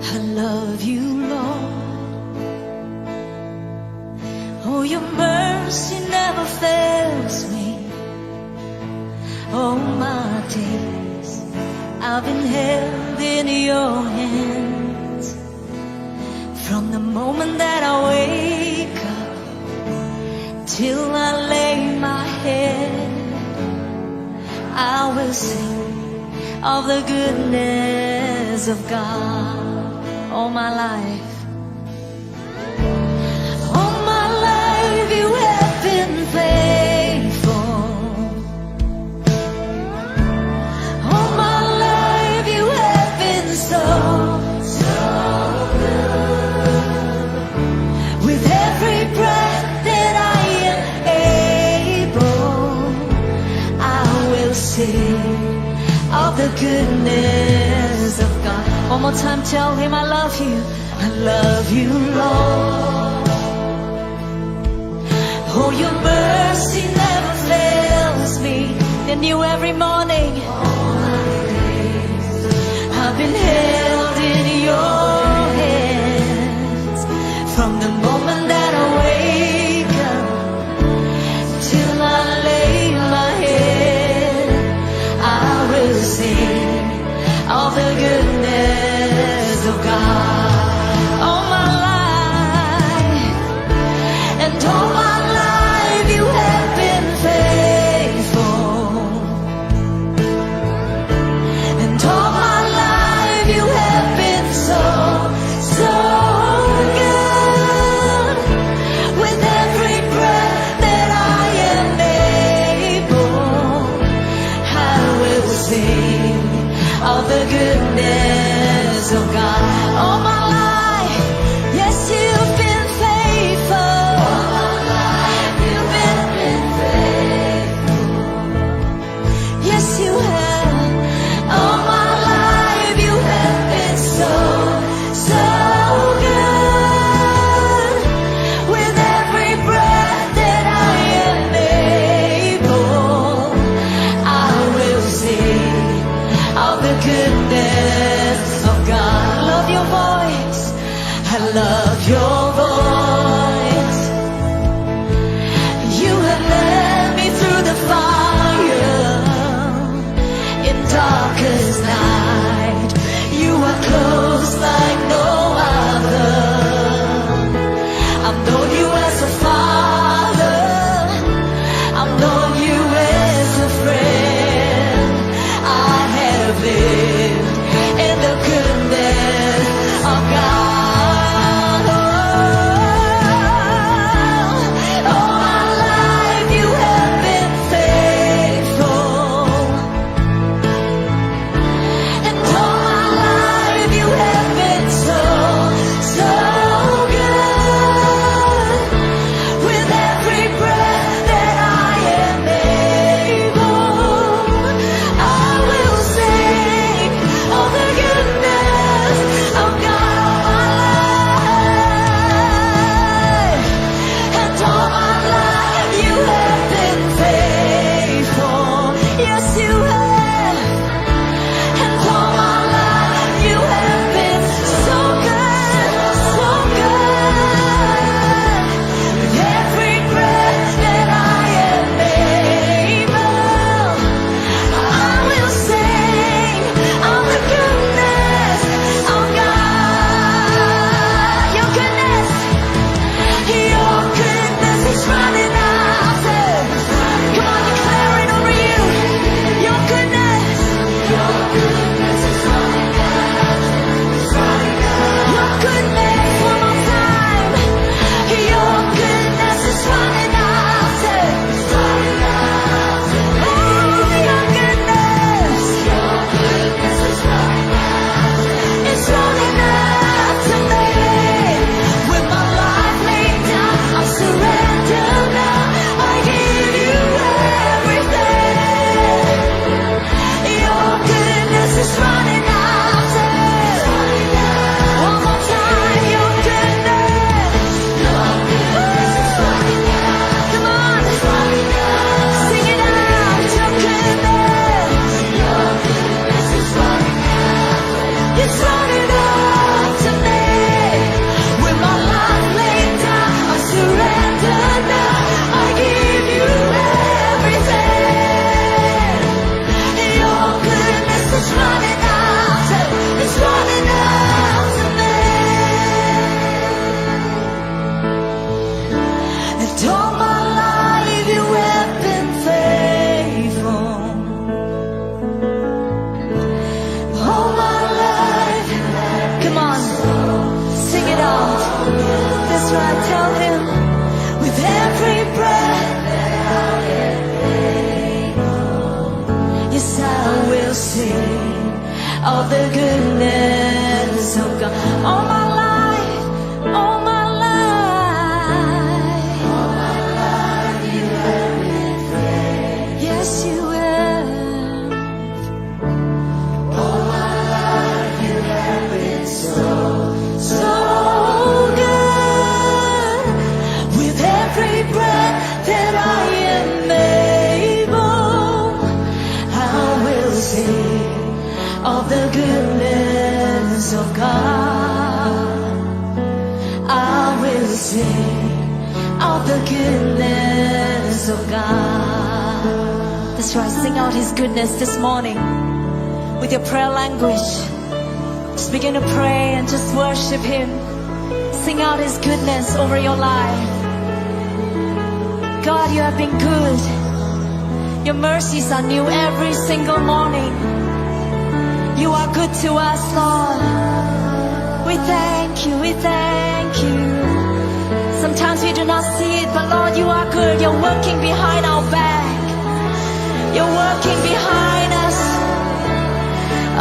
I love you, Lord. Oh, your mercy never fails me. All my days I've been held in your hands. From the moment that I wake up till I lay my head, I will sing of the goodness of God. All my life, you have been faithful. All my life you have been so good. With every breath that I am able, I will sing of the goodness of God. One more time, tell him I love you. I love you, Lord. Oh, your mercy never fails me. They're new every morning. All my days I've been held in your hands. From the moment that I wake up till I lay my head, I will sing of the goodness of God. All my life and all my of the goodness of God. All my life, yes, you've been faithful. All my life, you've been faithful. Yes, you have. All my life, you have been so good. With every breath that I am able, I will sing of the goodness of God. I love your voice. I love your voice. You have led me through the fire in darkest night. You are close like no other. I've known you as a father. I've known you as a friend. I have lived in the goodness of God. Oh, That's right, tell him. With every breath, yes, I will sing of the goodness of God. All my life, all my life, you have been faithful. Yes, you have. All my life, you have been so good. With every breath that I am able, I will sing of the goodness of God. I will sing of the goodness of God. That's right, sing out His goodness this morning with your prayer language. Just begin to pray and just worship Him. Sing out His goodness over your life. God, you have been good. Your mercies are new every single morning. You are good to us, Lord. We thank you, we thank you. Sometimes we do not see it, but Lord, you are good. You're working behind our back. You're working behind us.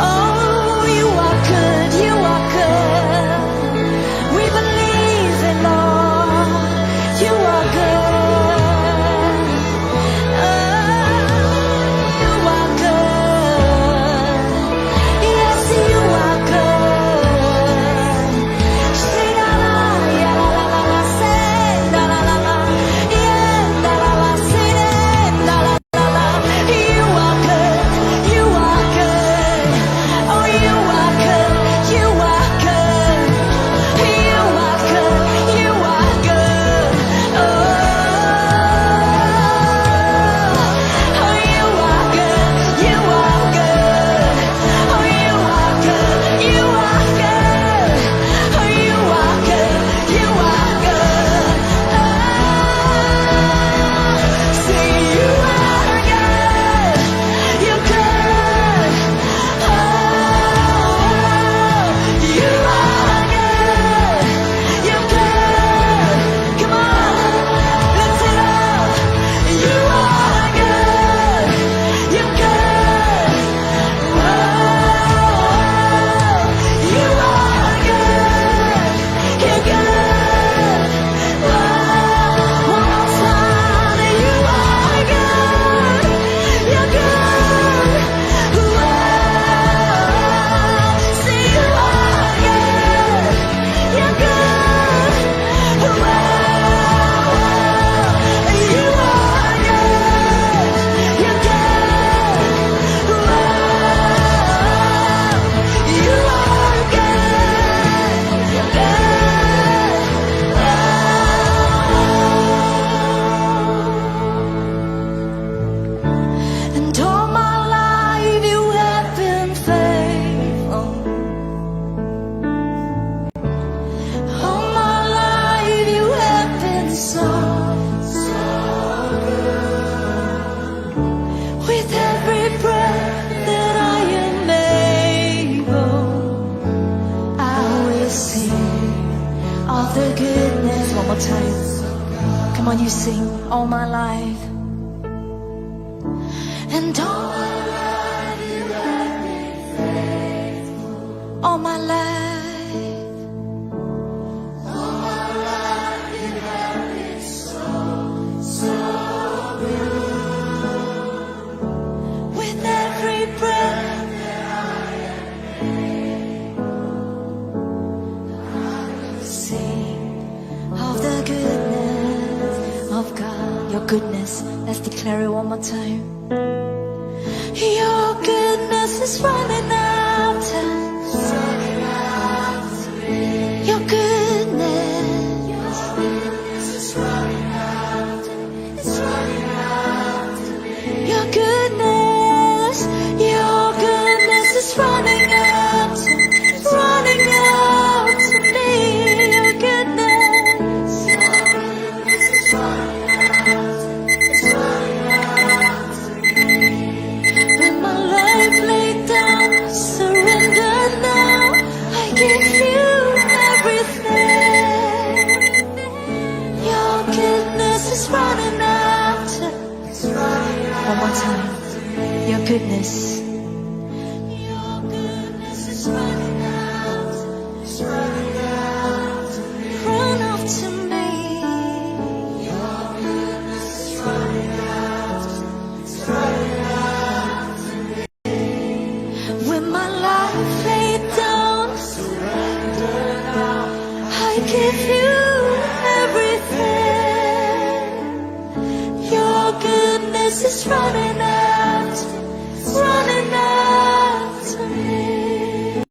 Oh, you are good, you are good. We believe it, Lord. You are good. You are good. Yes, you are good. Say la la, ya la la la la, say la la la la, yeah la la la, say la la la la. You are good. You are good. Oh, you are good. You are good. You are good. You are good. Oh, oh, you are good. You are good. Oh, you are good. You are good. Oh, you are good. You are good. Say you are good. You're good. Oh, you are good. You're good. Come on, lift it up. You are good. You're good. Oh, you are good. You're good. Oh, one more time. You are good. You're good. Oh, say you are good. You're good. Oh, you are good. You're good. Oh, you are good. You're good. And all my life you have been faithful. All my life you have been so good. With every breath that I am able, I will sing of the goodness. One more time. Come on, you sing. All my life. And all my life you have been faithful. All my life. All my life you have been so good. With every breath that I am able, I will sing of the goodness of God. Your goodness. Let's declare it one more time. Your goodness is running after. Your goodness is running after. It's running after me. Your goodness is running after. It's running after me. Your goodness is running after. It's running after me. When my life laid down. more time. Your goodness. Your goodness is running out. It's running out. Run after me. Your goodness is running out. It's running out. When my life laid down, surrender now. I give you everything. Your goodness is running out. It's running out to me.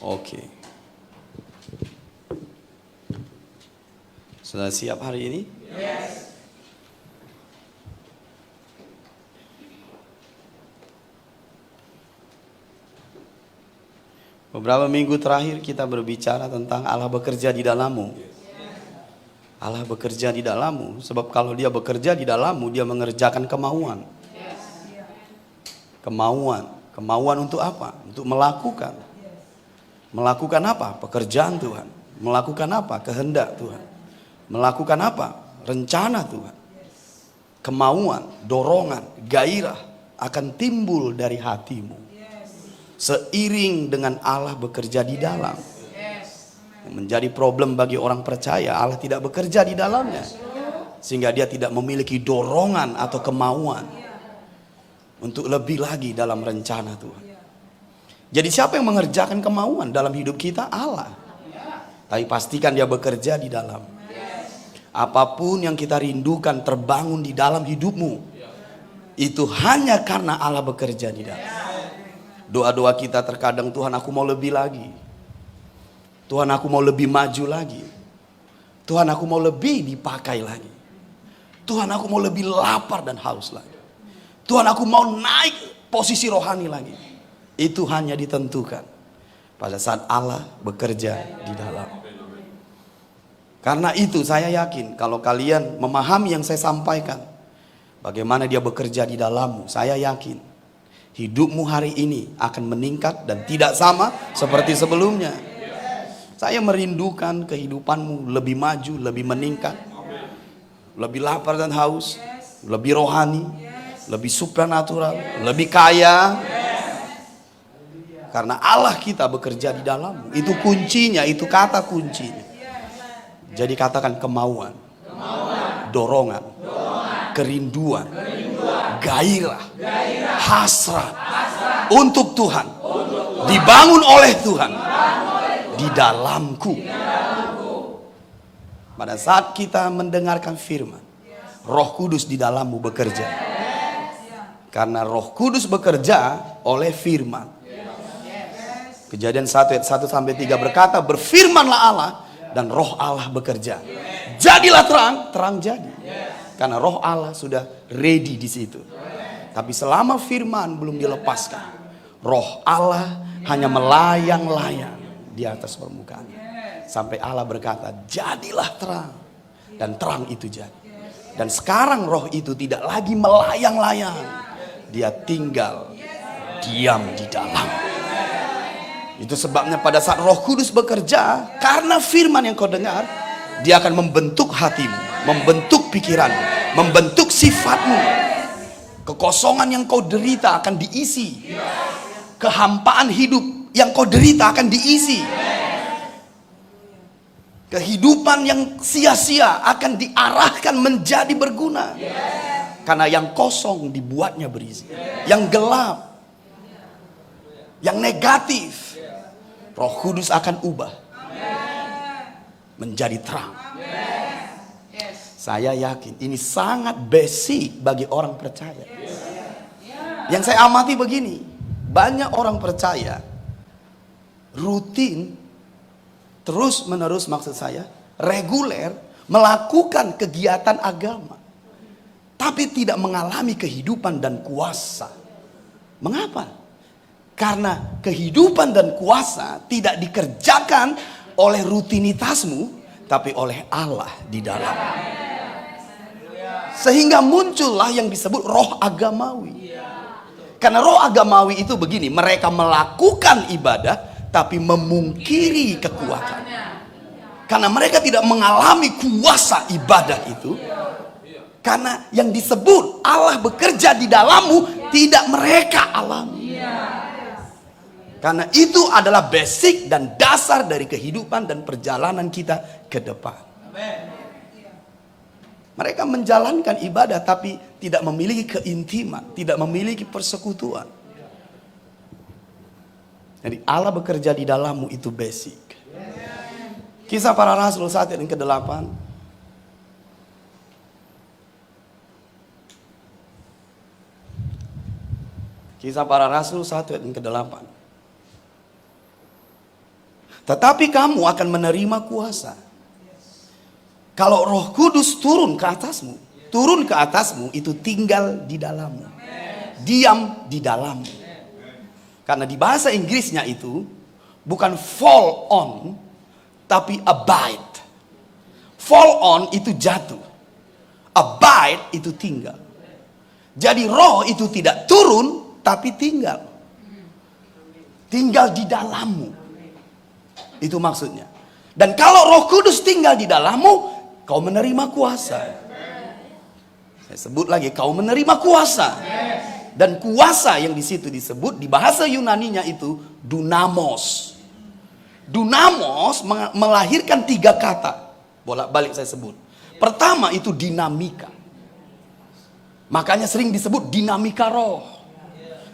Oke. Sudah siap hari ini? Yes. Beberapa minggu terakhir kita berbicara tentang Allah bekerja di dalammu. Allah bekerja di dalammu, sebab kalau Dia bekerja di dalammu, Dia mengerjakan kemauan. Kemauan untuk apa? Untuk melakukan. Melakukan apa? Pekerjaan Tuhan. Melakukan apa? Kehendak Tuhan. Melakukan apa? Rencana Tuhan. Kemauan, dorongan, gairah akan timbul dari hatimu. Seiring dengan Allah bekerja di dalam. Menjadi problem bagi orang percaya, Allah tidak bekerja di dalamnya. Sehingga dia tidak memiliki dorongan atau kemauan untuk lebih lagi dalam rencana Tuhan. Jadi siapa yang mengerjakan kemauan dalam hidup kita? Allah. Tapi pastikan Dia bekerja di dalam. Apapun yang kita rindukan terbangun di dalam hidupmu, itu hanya karena Allah bekerja di dalam. Doa-doa kita terkadang, Tuhan aku mau lebih lagi. Tuhan aku mau lebih maju lagi. Tuhan aku mau lebih dipakai lagi. Tuhan aku mau lebih lapar dan haus lagi. Tuhan aku mau naik posisi rohani lagi. Itu hanya ditentukan pada saat Allah bekerja di dalam. Karena itu saya yakin kalau kalian memahami yang saya sampaikan, bagaimana Dia bekerja di dalammu, saya yakin hidupmu hari ini akan meningkat dan tidak sama seperti sebelumnya. Saya merindukan kehidupanmu lebih maju, lebih meningkat, lebih lapar dan haus, lebih rohani, lebih supranatural, lebih kaya. Karena Allah kita bekerja di dalammu. Itu kuncinya, itu kata kuncinya. Jadi katakan kemauan, dorongan, kerinduan, gairah, hasrat untuk Tuhan, dibangun oleh Tuhan di dalamku. Pada saat kita mendengarkan firman, Roh Kudus di dalammu bekerja. Karena Roh Kudus bekerja oleh firman. Kejadian 1 ayat 1 sampai 3 berkata, berfirmanlah Allah Dan roh Allah bekerja. Jadilah terang, terang jadi. Karena roh Allah sudah ready di situ. Tapi selama firman belum dilepaskan, roh Allah hanya melayang-layang di atas permukaan. Sampai Allah berkata, jadilah terang. Dan terang itu jadi. Dan sekarang roh itu tidak lagi melayang-layang. Dia tinggal diam di dalam. Itu sebabnya pada saat Roh Kudus bekerja, karena firman yang kau dengar, dia akan membentuk hatimu, membentuk pikiranmu, membentuk sifatmu. Kekosongan yang kau derita akan diisi. Kehampaan hidup yang kau derita akan diisi. Kehidupan yang sia-sia akan diarahkan menjadi berguna. Karena yang kosong dibuatnya berisi. Yang gelap, yang negatif, Roh Kudus akan ubah menjadi terang. Saya yakin ini sangat basic bagi orang percaya. Yang saya amati begini, banyak orang percaya rutin, terus menerus, maksud saya reguler, melakukan kegiatan agama, tapi tidak mengalami kehidupan dan kuasa. Mengapa? Karena kehidupan dan kuasa tidak dikerjakan oleh rutinitasmu, tapi oleh Allah di dalam. Sehingga muncullah yang disebut roh agamawi. Karena roh agamawi itu begini, mereka melakukan ibadah tapi memungkiri kekuatan. Karena mereka tidak mengalami kuasa ibadah itu. Karena yang disebut Allah bekerja di dalammu tidak mereka alami. Karena itu adalah basic dan dasar dari kehidupan dan perjalanan kita ke depan. Mereka menjalankan ibadah tapi tidak memiliki keintiman, tidak memiliki persekutuan. Jadi Allah bekerja di dalammu itu basic. Kisah Para Rasul 1 yang ke-8. Kisah Para Rasul 1 ayat yang ke-8. Tetapi kamu akan menerima kuasa kalau Roh Kudus turun ke atasmu. Turun ke atasmu itu tinggal di dalammu. Diam di dalammu. Karena di bahasa Inggrisnya itu bukan fall on, tapi abide. Fall on itu jatuh. Abide itu tinggal. Jadi roh itu tidak turun, tapi tinggal. Tinggal di dalammu. Itu maksudnya. Dan kalau Roh Kudus tinggal di dalammu, kau menerima kuasa. Saya sebut lagi, kau menerima kuasa. Dan kuasa yang di situ disebut di bahasa Yunaninya itu dunamos. Dunamos melahirkan 3 kata. Bolak-balik saya sebut. Pertama itu dinamika. Makanya sering disebut dinamika roh.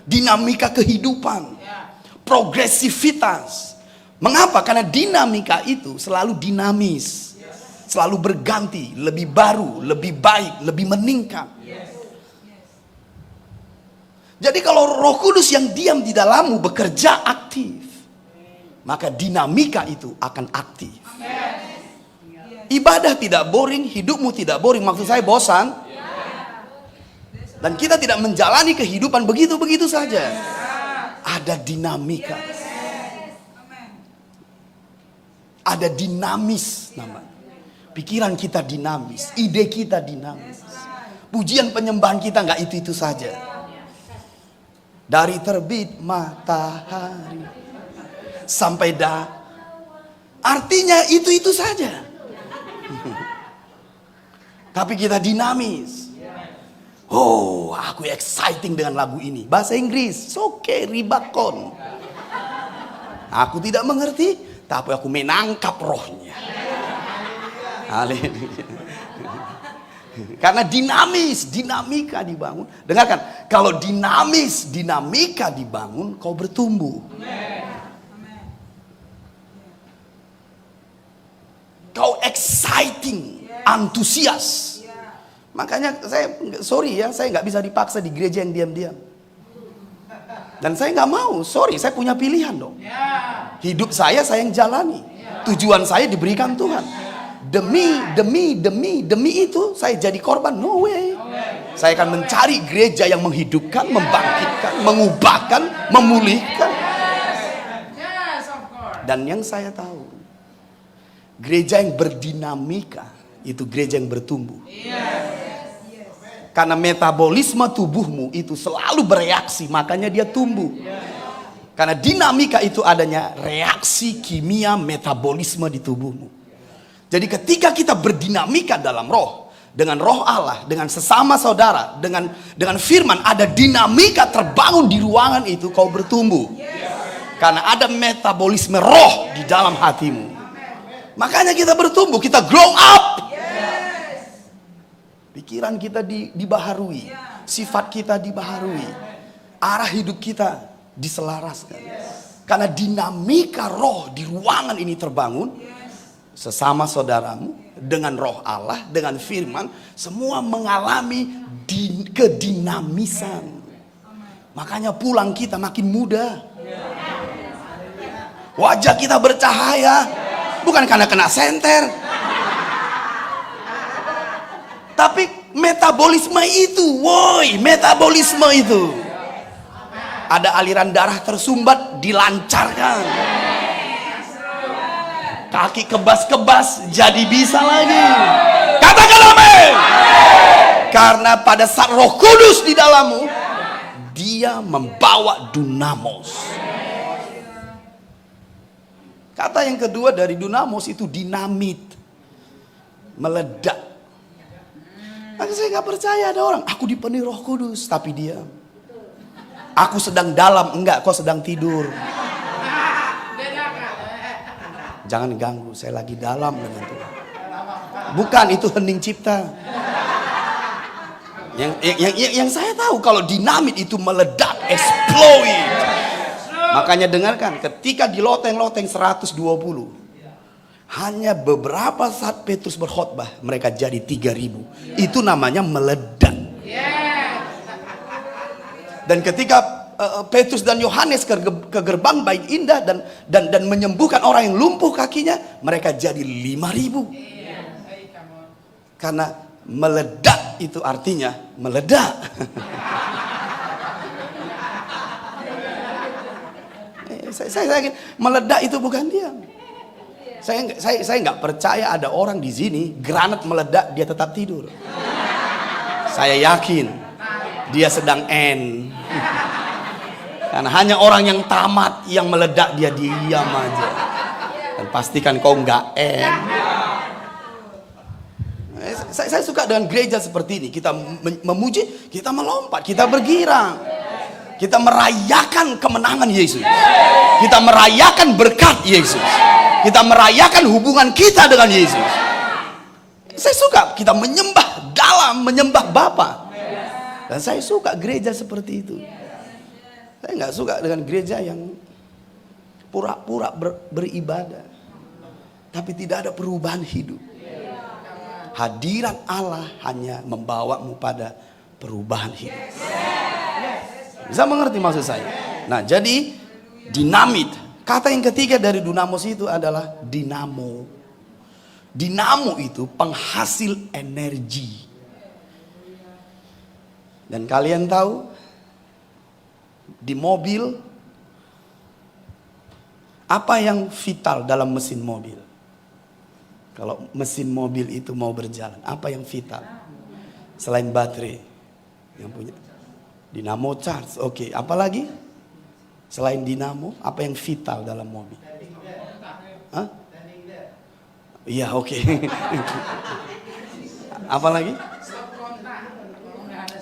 Dinamika kehidupan. Progresivitas. Mengapa? Karena dinamika itu selalu dinamis. Selalu berganti, lebih baru, lebih baik, lebih meningkat. Jadi kalau Roh Kudus yang diam di dalammu bekerja aktif, maka dinamika itu akan aktif. Ibadah tidak boring, hidupmu tidak boring. Maksud saya bosan. Dan kita tidak menjalani kehidupan begitu-begitu saja. Ada dinamika. Ada dinamis namanya. Pikiran kita dinamis, ide kita dinamis. Pujian penyembahan kita nggak itu-itu saja. Dari terbit matahari sampai artinya itu-itu saja. Tapi kita dinamis. Oh, aku exciting dengan lagu ini. Bahasa Inggris, soke ribakon. Aku tidak mengerti, tapi aku menangkap rohnya. Haleluya. Karena dinamis, dinamika dibangun. Dengarkan, kalau dinamis, dinamika dibangun, kau bertumbuh. Kau exciting, antusias. Makanya saya nggak bisa dipaksa di gereja yang diam-diam. Dan saya nggak mau, saya punya pilihan dong. Hidup saya yang jalani. tujuan saya diberikan Tuhan. Demi itu saya jadi korban? No way. Saya akan mencari gereja yang menghidupkan, membangkitkan, mengubahkan, memulihkan. Dan yang saya tahu, gereja yang berdinamika itu gereja yang bertumbuh. Karena metabolisme tubuhmu itu selalu bereaksi, makanya dia tumbuh. Karena dinamika itu adanya reaksi kimia metabolisme di tubuhmu. Jadi ketika kita berdinamika dalam roh, dengan roh Allah, dengan sesama saudara, dengan firman, ada dinamika terbangun di ruangan itu, kau bertumbuh. Karena ada metabolisme roh di dalam hatimu. Makanya kita bertumbuh, kita grow up. Pikiran kita dibaharui, sifat kita dibaharui, arah hidup kita diselaraskan. Karena dinamika roh di ruangan ini terbangun, sesama saudaramu dengan roh Allah, dengan firman, semua mengalami kedinamisan. Makanya pulang kita makin muda. Wajah kita bercahaya, bukan karena kena senter, tapi metabolisme itu, metabolisme itu. Ada aliran darah tersumbat, dilancarkan. Kaki kebas-kebas, jadi bisa lagi. Katakan amin. Karena pada saat Roh Kudus di dalammu, dia membawa dunamos. Kata yang kedua dari dunamos itu dinamit, meledak. Maka saya gak percaya ada orang, aku dipenuhi Roh Kudus, tapi diam. Aku sedang dalam, enggak, kau sedang tidur. Jangan ganggu, saya lagi dalam dengan Tuhan. Bukan, itu hening cipta. Yang saya tahu, kalau dinamit itu meledak, explode. Makanya dengarkan, ketika di loteng-loteng 120, hanya beberapa saat Petrus berkhotbah, mereka jadi 3.000. Itu namanya meledak. Dan ketika Petrus dan Yohanes ke gerbang Bait Indah dan menyembuhkan orang yang lumpuh kakinya, mereka jadi 5.000. Karena meledak itu artinya meledak. Saya yakin meledak itu bukan diam. Saya nggak percaya ada orang di sini granat meledak dia tetap tidur. Saya yakin dia sedang end. Karena hanya orang yang tamat yang meledak dia diam aja. Dan pastikan kau nggak end. Saya suka dengan gereja seperti ini. Kita memuji, kita melompat, kita bergirang. Kita merayakan kemenangan Yesus. Kita merayakan berkat Yesus. Kita merayakan hubungan kita dengan Yesus. Saya suka kita menyembah dalam, menyembah Bapa. Dan saya suka gereja seperti itu. Saya nggak suka dengan gereja yang pura-pura beribadah, tapi tidak ada perubahan hidup. Hadirat Allah hanya membawamu pada perubahan hidup. Bisa mengerti maksud saya? Nah, jadi dinamit. Kata yang ketiga dari dunamos itu adalah dinamo. Dinamo itu penghasil energi. Dan kalian tahu, di mobil, apa yang vital dalam mesin mobil? Kalau mesin mobil itu mau berjalan, apa yang vital? Selain baterai yang punya dinamo charge, oke. Apalagi selain dinamo, apa yang vital dalam mobil? Hah? Iya, oke. Apalagi?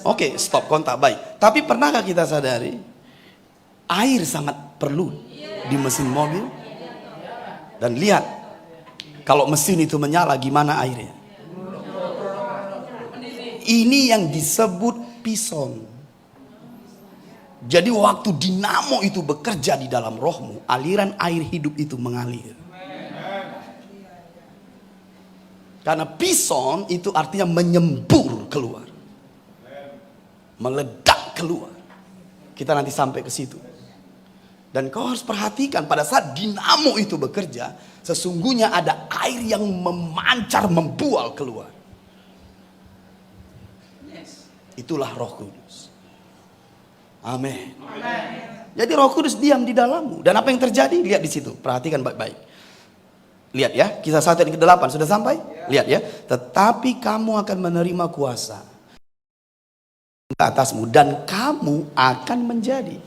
Oke, stop kontak, baik. Tapi pernahkah kita sadari air sangat perlu di mesin mobil? Dan lihat, kalau mesin itu menyala, gimana airnya? Ini yang disebut pison. Jadi waktu dinamo itu bekerja di dalam rohmu, aliran air hidup itu mengalir. Karena pison itu artinya menyembur keluar, meledak keluar. Kita nanti sampai ke situ. Dan kau harus perhatikan pada saat dinamo itu bekerja, sesungguhnya ada air yang memancar, membual keluar. Itulah Roh Kudus. Amin. Jadi Roh Kudus diam di dalammu. Dan apa yang terjadi? Lihat di situ. Perhatikan baik-baik. Lihat ya, Kisah 1 ayat ke-8 sudah sampai? Lihat ya. Tetapi kamu akan menerima kuasa ke atasmu dan kamu akan menjadi.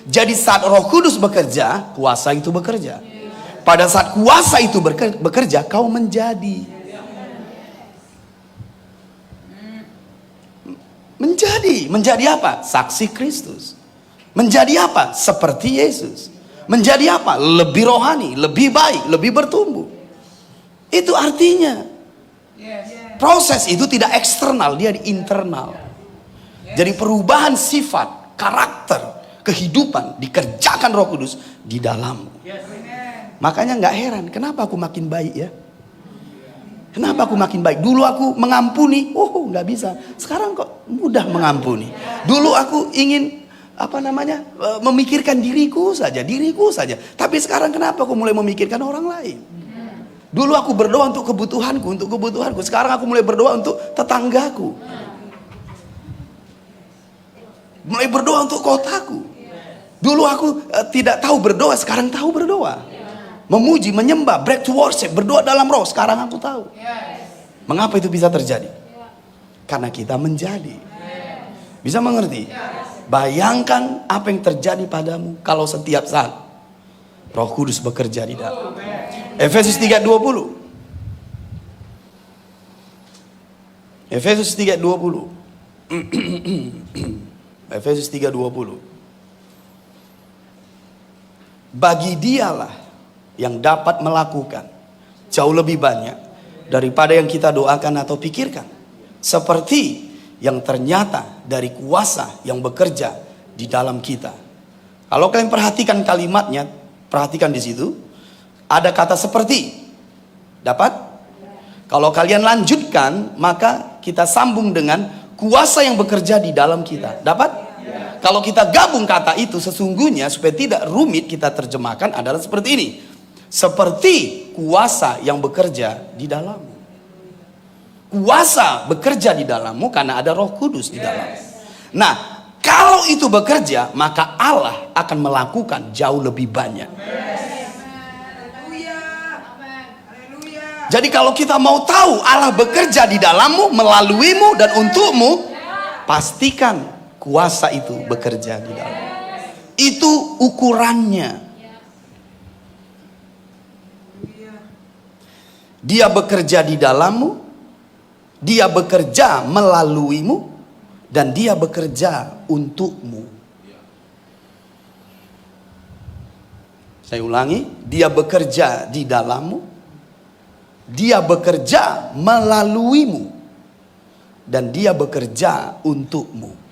Jadi saat Roh Kudus bekerja, kuasa itu bekerja. Pada saat kuasa itu bekerja, kau menjadi. Menjadi apa? Saksi Kristus. Menjadi apa? Seperti Yesus. Menjadi apa? Lebih rohani, lebih baik, lebih bertumbuh. Itu artinya. Proses itu tidak eksternal, dia di internal. Jadi perubahan sifat, karakter, kehidupan dikerjakan Roh Kudus di dalammu. Makanya nggak heran, kenapa aku makin baik ya? Kenapa aku makin baik? Dulu aku mengampuni, nggak bisa. Sekarang kok mudah mengampuni. Dulu aku ingin memikirkan diriku saja. Tapi sekarang kenapa aku mulai memikirkan orang lain? Dulu aku berdoa untuk kebutuhanku. Sekarang aku mulai berdoa untuk tetanggaku. Mulai berdoa untuk kotaku. Dulu aku tidak tahu berdoa, sekarang tahu berdoa. Memuji, menyembah, break to worship, berdoa dalam roh, sekarang aku tahu. Mengapa itu bisa terjadi? Karena kita menjadi. Bisa mengerti? Bayangkan apa yang terjadi padamu kalau setiap saat Roh Kudus bekerja di dalam. Efesus 3:20. Efesus 3:20. Efesus 3:20. Bagi dialah yang dapat melakukan jauh lebih banyak daripada yang kita doakan atau pikirkan, seperti yang ternyata dari kuasa yang bekerja di dalam kita. Kalau kalian perhatikan kalimatnya, perhatikan di situ ada kata seperti. Dapat? Kalau kalian lanjutkan, maka kita sambung dengan kuasa yang bekerja di dalam kita. Dapat? Kalau kita gabung kata itu, sesungguhnya supaya tidak rumit kita terjemahkan adalah seperti ini. Seperti kuasa yang bekerja di dalammu. Kuasa bekerja di dalammu karena ada Roh Kudus di dalam. Nah, kalau itu bekerja, maka Allah akan melakukan jauh lebih banyak. Jadi kalau kita mau tahu Allah bekerja di dalammu, melaluimu dan untukmu, pastikan kuasa itu bekerja di dalam. Itu ukurannya. Dia bekerja di dalammu, dia bekerja melaluimu, dan dia bekerja untukmu. Saya ulangi, dia bekerja di dalammu, dia bekerja melaluimu, dan dia bekerja untukmu.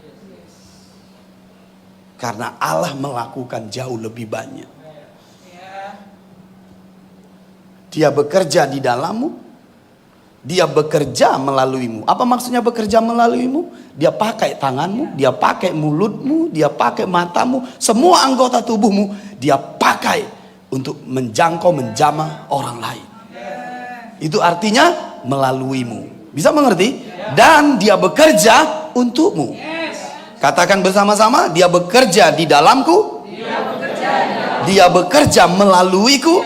Karena Allah melakukan jauh lebih banyak. Dia bekerja di dalammu, dia bekerja melaluimu. Apa maksudnya bekerja melaluimu? Dia pakai tanganmu, dia pakai mulutmu, dia pakai matamu, semua anggota tubuhmu dia pakai untuk menjangkau, menjamah orang lain. Itu artinya melaluimu. Bisa mengerti? Dan dia bekerja untukmu. Katakan bersama-sama, dia bekerja di dalamku, dia bekerja melaluiku,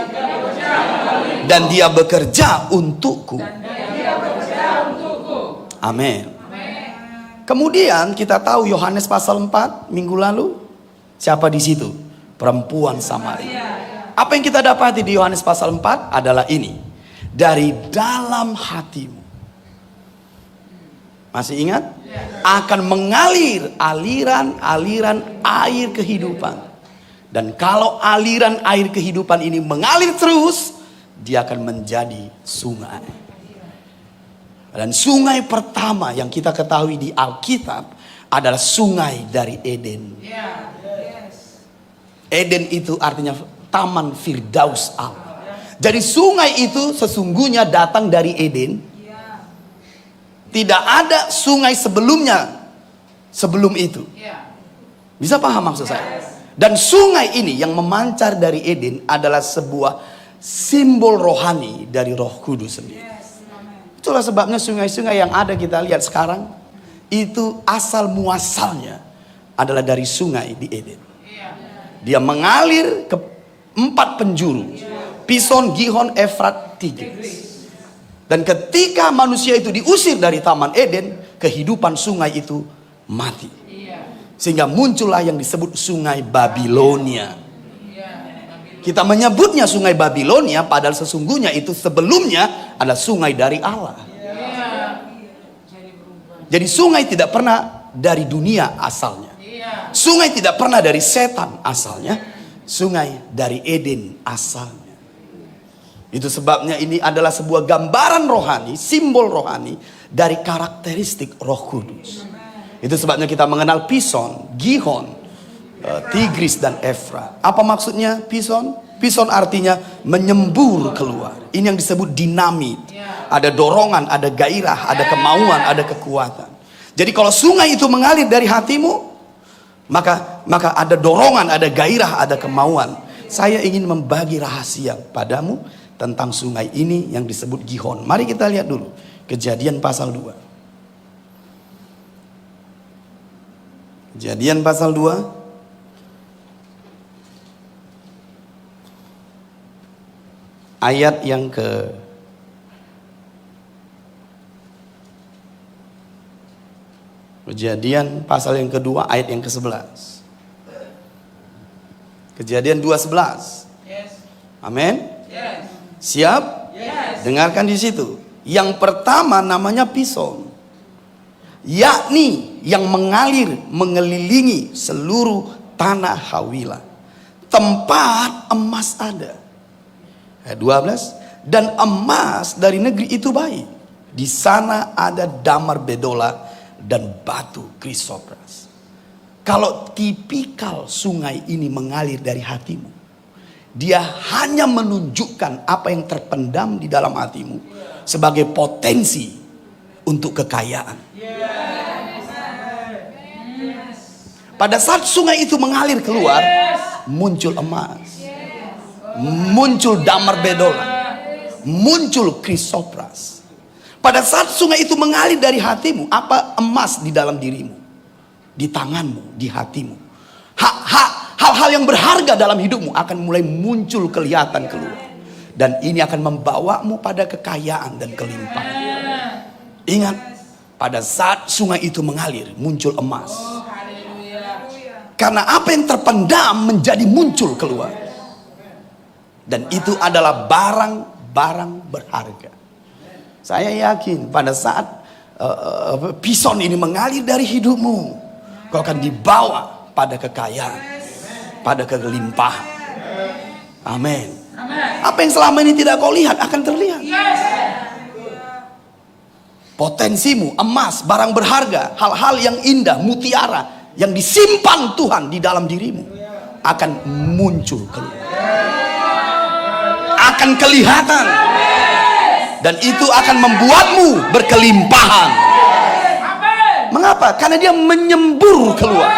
dan dia bekerja untukku. Amin. Kemudian kita tahu Yohanes pasal 4 minggu lalu, siapa di situ? Perempuan Samaria. Apa yang kita dapati di Yohanes pasal 4 adalah ini. Dari dalam hatimu, masih ingat? Akan mengalir aliran-aliran air kehidupan. Dan kalau aliran air kehidupan ini mengalir terus, dia akan menjadi sungai. Dan sungai pertama yang kita ketahui di Alkitab adalah sungai dari Eden. Eden itu artinya taman Firdaus Allah. Jadi sungai itu sesungguhnya datang dari Eden. Tidak ada sungai sebelumnya sebelum itu. Bisa paham maksud saya? Dan sungai ini yang memancar dari Eden adalah sebuah simbol rohani dari Roh Kudus sendiri. Itulah sebabnya sungai-sungai yang ada kita lihat sekarang itu asal muasalnya adalah dari sungai di Eden. Dia mengalir ke 4 penjuru, Pison, Gihon, Efrat, Tigris. Dan ketika manusia itu diusir dari Taman Eden, kehidupan sungai itu mati. Sehingga muncullah yang disebut sungai Babilonia. Kita menyebutnya sungai Babilonia, padahal sesungguhnya itu sebelumnya adalah sungai dari Allah. Jadi sungai tidak pernah dari dunia asalnya. Sungai tidak pernah dari setan asalnya. Sungai dari Eden asalnya. Itu sebabnya ini adalah sebuah gambaran rohani, simbol rohani dari karakteristik Roh Kudus. Itu sebabnya kita mengenal Pison, Gihon, Tigris dan Efrat. Apa maksudnya Pison? Pison artinya menyembur keluar. Ini yang disebut dinamit. Ada dorongan, ada gairah, ada kemauan, ada kekuatan. Jadi kalau sungai itu mengalir dari hatimu, maka ada dorongan, ada gairah, ada kemauan. Saya ingin membagi rahasia padamu tentang sungai ini yang disebut Gihon. Mari kita lihat dulu Kejadian pasal 2. Kejadian pasal 2 ayat yang ke Kejadian pasal yang kedua ayat yang ke-11. Kejadian 2:11. Amin. Siap? Dengarkan di situ. Yang pertama namanya Pison, yakni yang mengalir mengelilingi seluruh tanah Hawila, tempat emas ada. Ayat 12. Dan emas dari negeri itu baik. Di sana ada damar bedola dan batu krisopras. Kalau tipikal sungai ini mengalir dari hatimu, dia hanya menunjukkan apa yang terpendam di dalam hatimu sebagai potensi untuk kekayaan. Pada saat sungai itu mengalir keluar, muncul emas, muncul damar bedola, muncul krisopras. Pada saat sungai itu mengalir dari hatimu, apa emas di dalam dirimu, di tanganmu, di hatimu, hal-hal yang berharga dalam hidupmu akan mulai muncul, kelihatan keluar. Dan ini akan membawamu pada kekayaan dan kelimpahan. Ingat, pada saat sungai itu mengalir, muncul emas. Karena apa yang terpendam menjadi muncul keluar. Dan itu adalah barang-barang berharga. Saya yakin pada saat Pison ini mengalir dari hidupmu, kau akan dibawa pada kekayaan, pada kelimpahan. Amin. Apa yang selama ini tidak kau lihat akan terlihat. Potensimu, emas, barang berharga, hal-hal yang indah, mutiara yang disimpan Tuhan di dalam dirimu akan muncul keluar, akan kelihatan, dan itu akan membuatmu berkelimpahan. Mengapa? Karena dia menyembur keluar.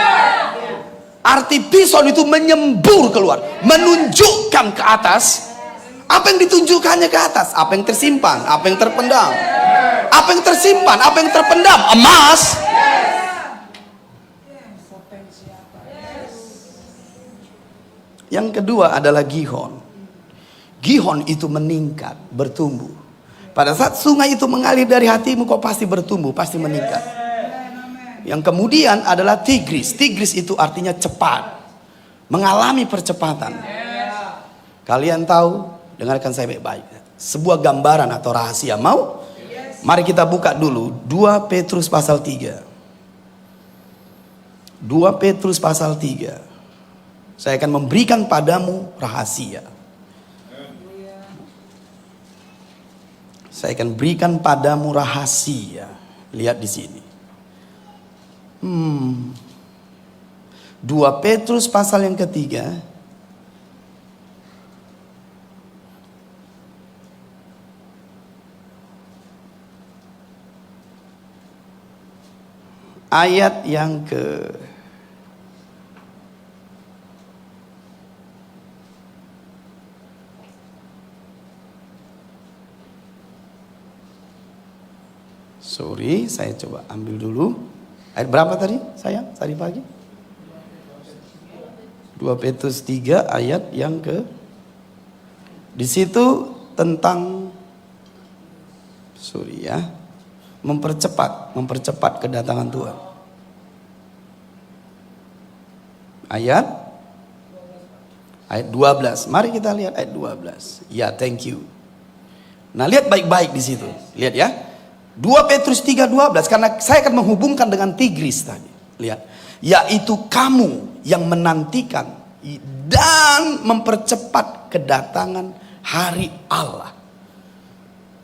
Arti Pison itu menyembur keluar, menunjukkan ke atas. Apa yang ditunjukkannya ke atas? Apa yang tersimpan, apa yang terpendam. Apa yang tersimpan, apa yang terpendam? Emas. Yang kedua adalah Gihon. Gihon itu meningkat, bertumbuh. Pada saat sungai itu mengalir dari hatimu, kau pasti bertumbuh, pasti meningkat. Yang kemudian adalah Tigris. Tigris itu artinya cepat, mengalami percepatan. Kalian tahu, dengarkan saya baik-baik. Sebuah gambaran atau rahasia. Mau? Mari kita buka dulu 2 Petrus pasal 3. 2 Petrus pasal 3. Saya akan memberikan padamu rahasia. Saya akan berikan padamu rahasia. Lihat di sini. 2 Petrus pasal yang ketiga. Ayat yang ke Sorry, saya coba ambil dulu. Ayat berapa tadi sayang? Tadi pagi? 2 Petrus 3 ayat yang ke. Di situ tentang mempercepat kedatangan Tuhan. Ayat 12. Mari kita lihat ayat 12. Ya, thank you. Nah, lihat baik-baik di situ. Lihat ya. 2 Petrus 3:12, karena saya akan menghubungkan dengan Tigris tadi. Lihat. Yaitu kamu yang menantikan dan mempercepat kedatangan hari Allah.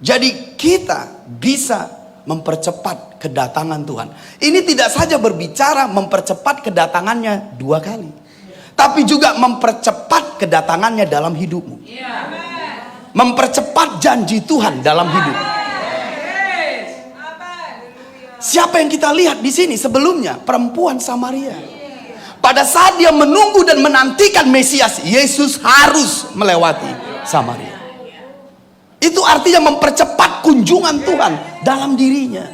Jadi kita bisa mempercepat kedatangan Tuhan. Ini tidak saja berbicara mempercepat kedatangannya 2 kali, tapi juga mempercepat kedatangannya dalam hidupmu. Mempercepat janji Tuhan dalam hidup. Siapa yang kita lihat di sini sebelumnya? Perempuan Samaria. Pada saat dia menunggu dan menantikan Mesias, Yesus harus melewati Samaria. Itu artinya mempercepat kunjungan Tuhan dalam dirinya.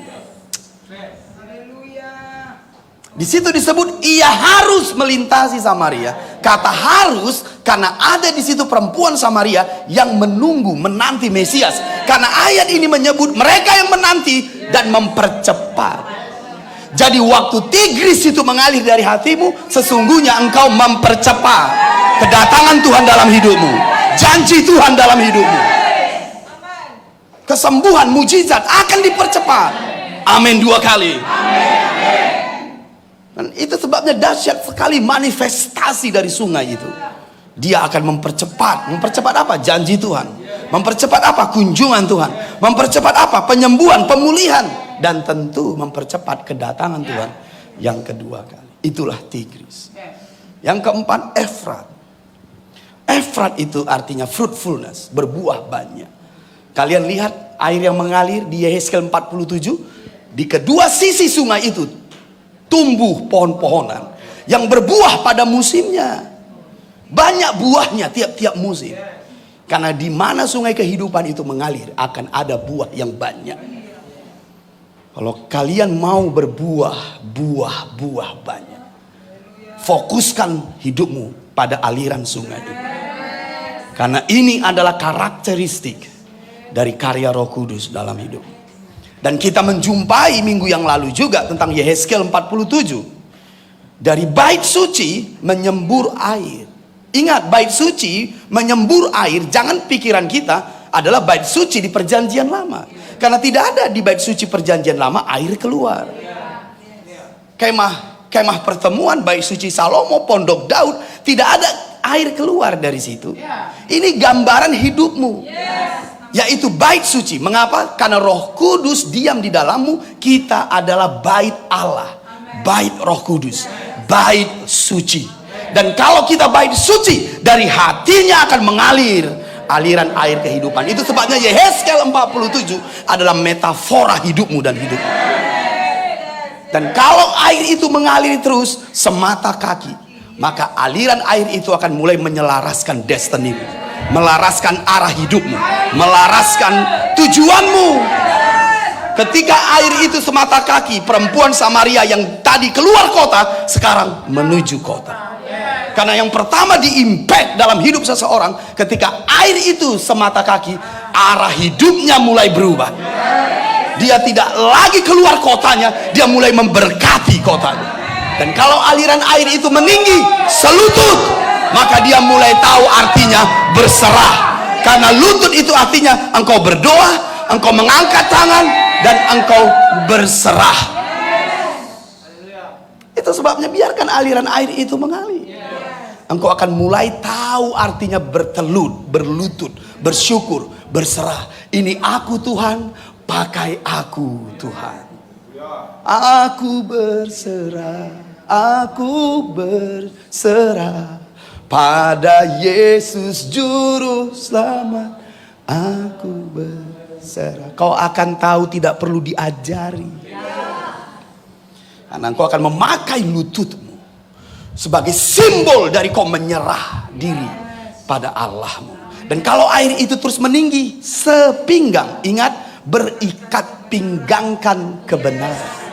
Di situ disebut ia harus melintasi Samaria. Kata harus karena ada di situ perempuan Samaria yang menunggu, menanti Mesias. Karena ayat ini menyebut mereka yang menanti dan mempercepat. Jadi waktu Tigris itu mengalir dari hatimu, sesungguhnya engkau mempercepat kedatangan Tuhan dalam hidupmu, janji Tuhan dalam hidupmu. Kesembuhan, mujizat akan dipercepat. Amin 2 kali. Dan itu sebabnya dahsyat sekali manifestasi dari sungai itu. Dia akan mempercepat apa? Janji Tuhan. Mempercepat apa? Kunjungan Tuhan. Mempercepat apa? Penyembuhan, pemulihan. Dan tentu mempercepat kedatangan Tuhan yang kedua kali. Itulah Tigris. Yang keempat, Efrat. Efrat itu artinya fruitfulness, berbuah banyak. Kalian lihat air yang mengalir di Yehezkiel 47. Di kedua sisi sungai itu tumbuh pohon-pohonan yang berbuah pada musimnya. Banyak buahnya tiap-tiap musim. Karena di mana sungai kehidupan itu mengalir akan ada buah yang banyak. Kalau kalian mau berbuah, buah banyak, fokuskan hidupmu pada aliran sungai itu. Karena ini adalah karakteristik dari karya Roh Kudus dalam hidup. Dan kita menjumpai minggu yang lalu juga tentang Yehezkiel 47. Dari bait suci menyembur air. Ingat, bait suci menyembur air, jangan pikiran kita adalah bait suci di perjanjian lama. Karena tidak ada di bait suci perjanjian lama air keluar. Kemah pertemuan, bait suci Salomo, pondok Daud, tidak ada air keluar dari situ. Ini gambaran hidupmu. Yaitu bait suci. Mengapa? Karena Roh Kudus diam di dalammu. Kita adalah bait Allah, bait Roh Kudus, bait suci. Dan kalau kita bait suci, dari hatinya akan mengalir aliran air kehidupan. Itu sebabnya Yehezkiel 47 adalah metafora hidupmu dan hidupmu. Dan kalau air itu mengalir terus semata kaki, maka aliran air itu akan mulai menyelaraskan destinimu, melaraskan arah hidupmu, melaraskan tujuanmu. Ketika air itu semata kaki, perempuan Samaria yang tadi keluar kota sekarang menuju kota. Karena yang pertama di-impact dalam hidup seseorang, ketika air itu semata kaki, arah hidupnya mulai berubah. Dia tidak lagi keluar kotanya, dia mulai memberkati kotanya. Dan kalau aliran air itu meninggi selutut, maka dia mulai tahu artinya berserah. Karena lutut itu artinya engkau berdoa, engkau mengangkat tangan, dan engkau berserah. Itu sebabnya biarkan aliran air itu mengalir. Engkau akan mulai tahu artinya berlutut, bersyukur, berserah. Ini aku Tuhan, pakai aku Tuhan. Aku berserah pada Yesus Juru Selamat. Aku berserah. Kau akan tahu tidak perlu diajari. Karena engkau akan memakai lututmu sebagai simbol dari kau menyerah diri pada Allahmu. Dan kalau air itu terus meninggi sepinggang, ingat, berikat pinggangkan kebenaran.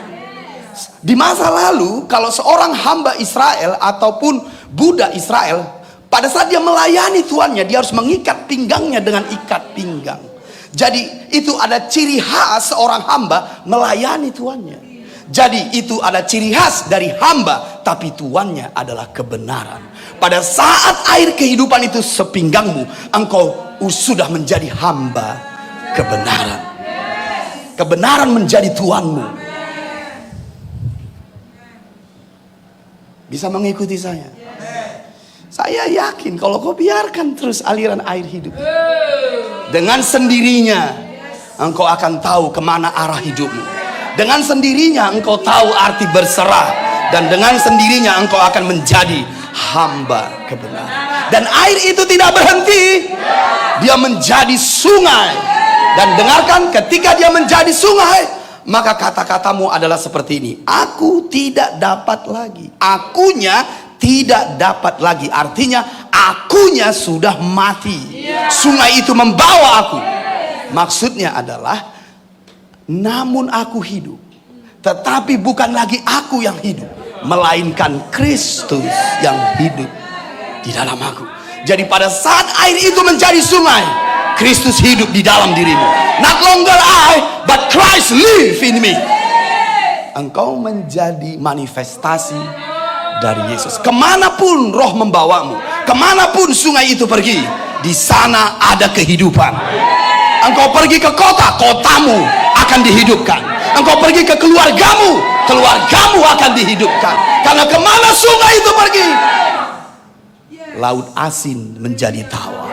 Di masa lalu, kalau seorang hamba Israel ataupun budak Israel, pada saat dia melayani tuannya, dia harus mengikat pinggangnya dengan ikat pinggang. Jadi itu ada ciri khas seorang hamba melayani tuannya. Jadi itu ada ciri khas dari hamba, tapi tuannya adalah kebenaran. Pada saat air kehidupan itu sepinggangmu, engkau sudah menjadi hamba kebenaran. Kebenaran menjadi tuanmu. Bisa mengikuti saya? Saya yakin kalau kau biarkan terus aliran air hidup, dengan sendirinya engkau akan tahu kemana arah hidupmu. Dengan sendirinya engkau tahu arti berserah. Dan dengan sendirinya engkau akan menjadi hamba kebenaran. Dan air itu tidak berhenti, dia menjadi sungai. Dan dengarkan, ketika dia menjadi sungai, maka kata-katamu adalah seperti ini: aku tidak dapat lagi. Akunya tidak dapat lagi, artinya akunya sudah mati. Sungai itu membawa aku. Maksudnya adalah, namun aku hidup, tetapi bukan lagi aku yang hidup, melainkan Kristus yang hidup di dalam aku. Jadi pada saat air itu menjadi sungai, Kristus hidup di dalam dirimu. Not longer I, but Christ live in me. Engkau menjadi manifestasi dari Yesus. Kemanapun roh membawamu, kemanapun sungai itu pergi, di sana ada kehidupan. Engkau pergi ke kota, kotamu akan dihidupkan. Engkau pergi ke keluargamu, keluargamu akan dihidupkan. Karena kemana sungai itu pergi, laut asin menjadi tawar.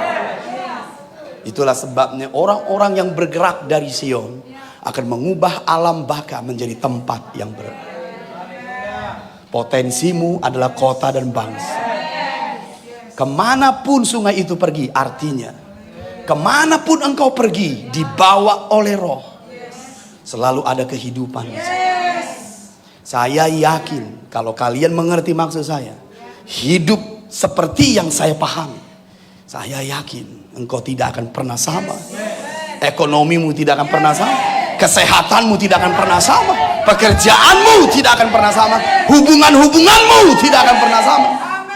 Itulah sebabnya orang-orang yang bergerak dari Sion akan mengubah alam baka menjadi tempat yang potensimu adalah kota dan bangsa. Kemanapun sungai itu pergi, artinya kemanapun engkau pergi, dibawa oleh roh, selalu ada kehidupan. Saya yakin kalau kalian mengerti maksud saya, hidup seperti yang saya pahami, saya yakin engkau tidak akan pernah sama. Ekonomimu tidak akan pernah sama. Kesehatanmu tidak akan pernah sama. Pekerjaanmu tidak akan pernah sama. Hubungan-hubunganmu tidak akan pernah sama.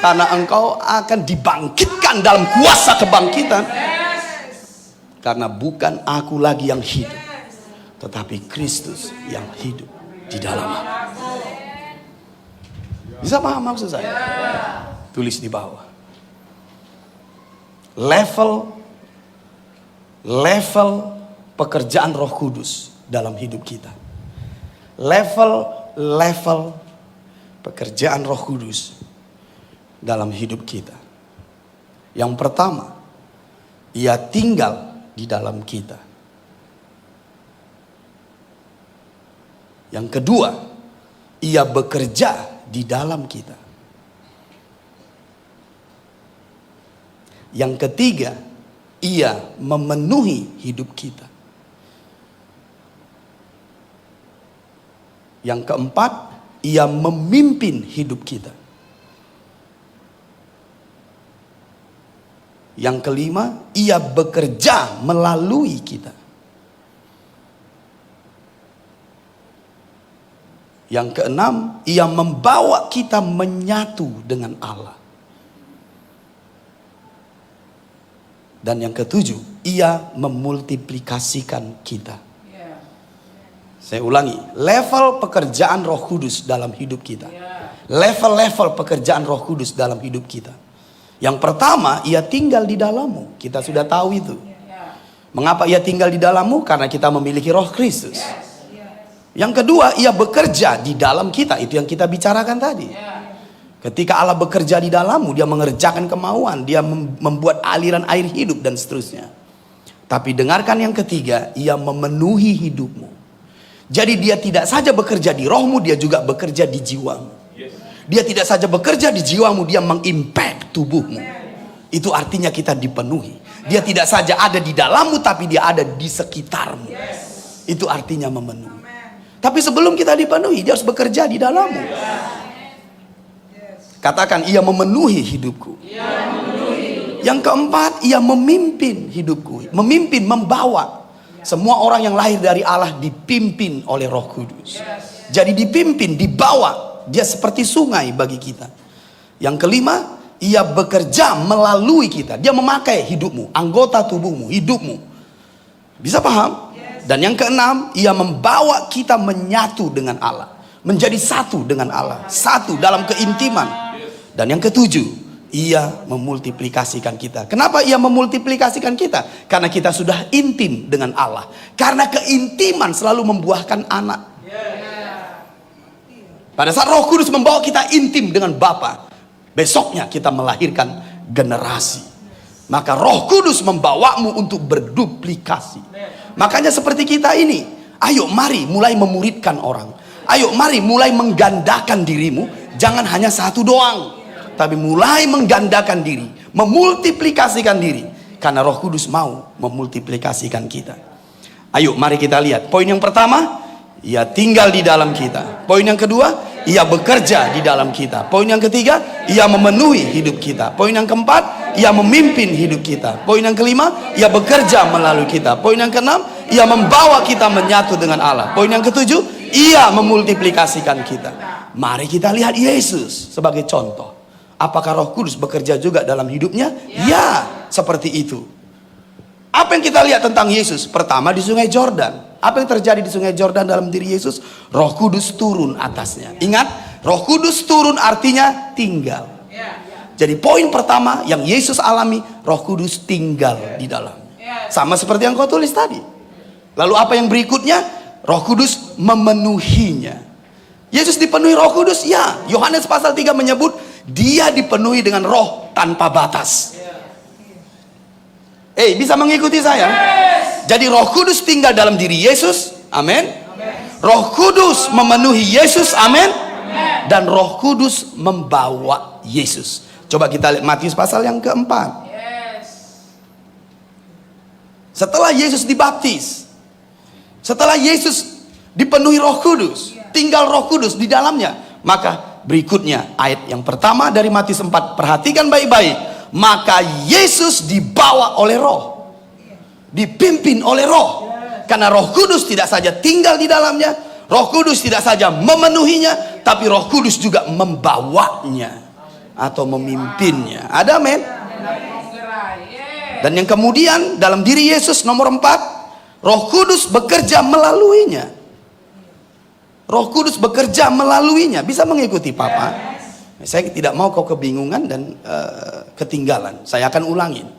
Karena engkau akan dibangkitkan dalam kuasa kebangkitan. Karena bukan aku lagi yang hidup, tetapi Kristus yang hidup di dalam aku. Bisa paham maksud saya? Tulis di bawah. Level pekerjaan Roh Kudus dalam hidup kita. Level pekerjaan Roh Kudus dalam hidup kita. Yang pertama, Ia tinggal di dalam kita. Yang kedua, Ia bekerja di dalam kita. Yang ketiga, Ia memenuhi hidup kita. Yang keempat, Ia memimpin hidup kita. Yang kelima, Ia bekerja melalui kita. Yang keenam, Ia membawa kita menyatu dengan Allah. Dan yang ketujuh, Ia memultiplikasikan kita. Saya ulangi, level pekerjaan Roh Kudus dalam hidup kita. Level-level pekerjaan Roh Kudus dalam hidup kita. Yang pertama, Ia tinggal di dalammu. Kita sudah tahu itu. Mengapa Ia tinggal di dalammu? Karena kita memiliki Roh Kristus. Yang kedua, Ia bekerja di dalam kita. Itu yang kita bicarakan tadi. Ketika Allah bekerja di dalammu, Dia mengerjakan kemauan, Dia membuat aliran air hidup dan seterusnya. Tapi dengarkan yang ketiga, Ia memenuhi hidupmu. Jadi Dia tidak saja bekerja di rohmu, Dia juga bekerja di jiwamu. Dia tidak saja bekerja di jiwamu, Dia mengimpact tubuhmu. Itu artinya kita dipenuhi. Dia tidak saja ada di dalammu, tapi Dia ada di sekitarmu. Itu artinya memenuhi. Tapi sebelum kita dipenuhi, Dia harus bekerja di dalammu. Katakan, Ia memenuhi hidupku. Yang keempat, Ia memimpin hidupku. Memimpin, membawa. Semua orang yang lahir dari Allah dipimpin oleh Roh Kudus. Jadi dipimpin, dibawa. Dia seperti sungai bagi kita. Yang kelima, ia bekerja melalui kita. Dia memakai hidupmu, anggota tubuhmu, hidupmu. Bisa paham? Dan yang keenam, ia membawa kita menyatu dengan Allah. Menjadi satu dengan Allah. Satu dalam keintiman. Dan yang ketujuh, ia memultiplikasikan kita. Kenapa ia memultiplikasikan kita? Karena kita sudah intim dengan Allah. Karena keintiman selalu membuahkan anak. Pada saat Roh Kudus membawa kita intim dengan Bapa, besoknya kita melahirkan generasi. Maka Roh Kudus membawamu untuk berduplikasi. Makanya seperti kita ini, ayo mari mulai memuridkan orang. Ayo mari mulai menggandakan dirimu. Jangan hanya satu doang, tapi mulai menggandakan diri, memultiplikasikan diri. Karena Roh Kudus mau memultiplikasikan kita. Ayo mari kita lihat. Poin yang pertama, ia tinggal di dalam kita. Poin yang kedua, ia bekerja di dalam kita. Poin yang ketiga, ia memenuhi hidup kita. Poin yang keempat, ia memimpin hidup kita. Poin yang kelima, ia bekerja melalui kita. Poin yang keenam, ia membawa kita menyatu dengan Allah. Poin yang ketujuh, ia memultiplikasikan kita. Mari kita lihat Yesus sebagai contoh. Apakah Roh Kudus bekerja juga dalam hidupnya? Ya, seperti itu. Apa yang kita lihat tentang Yesus? Pertama di Sungai Yordan. Apa yang terjadi di Sungai Yordan dalam diri Yesus? Roh Kudus turun atasnya. Ingat, Roh Kudus turun artinya tinggal. Jadi poin pertama yang Yesus alami, Roh Kudus tinggal di dalam. Sama seperti yang kau tulis tadi. Lalu apa yang berikutnya? Roh Kudus memenuhinya. Yesus dipenuhi Roh Kudus? Ya. Yohanes pasal 3 menyebut dia dipenuhi dengan roh tanpa batas. Bisa mengikuti saya? Jadi Roh Kudus tinggal dalam diri Yesus. Amin. Roh Kudus memenuhi Yesus. Amin. Dan Roh Kudus membawa Yesus. Coba kita lihat Matius pasal yang keempat. Setelah Yesus dibaptis, setelah Yesus dipenuhi Roh Kudus, tinggal Roh Kudus di dalamnya, maka berikutnya ayat yang pertama dari Matius 4, perhatikan baik-baik. Maka Yesus dibawa oleh Roh, dipimpin oleh Roh. Karena Roh Kudus tidak saja tinggal di dalamnya, Roh Kudus tidak saja memenuhinya, tapi Roh Kudus juga membawanya atau memimpinnya. Ada amin? Dan yang kemudian dalam diri Yesus nomor 4, Roh Kudus bekerja melaluinya. Roh Kudus bekerja melaluinya. Bisa mengikuti Papa? Saya tidak mau kau kebingungan dan ketinggalan. Saya akan ulangin.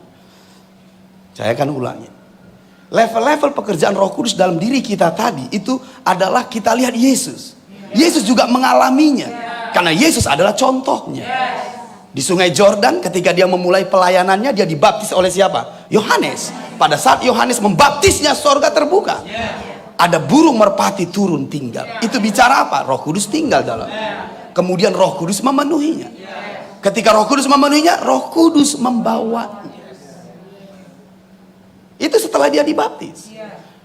Level-level pekerjaan Roh Kudus dalam diri kita tadi itu adalah kita lihat Yesus. Yesus juga mengalaminya. Karena Yesus adalah contohnya. Di Sungai Yordan ketika dia memulai pelayanannya, dia dibaptis oleh siapa? Yohanes. Pada saat Yohanes membaptisnya, sorga terbuka. Ada burung merpati turun tinggal. Itu bicara apa? Roh Kudus tinggal dalam. Kemudian Roh Kudus memenuhinya. Ketika Roh Kudus memenuhinya, Roh Kudus membawanya. Itu setelah dia dibaptis.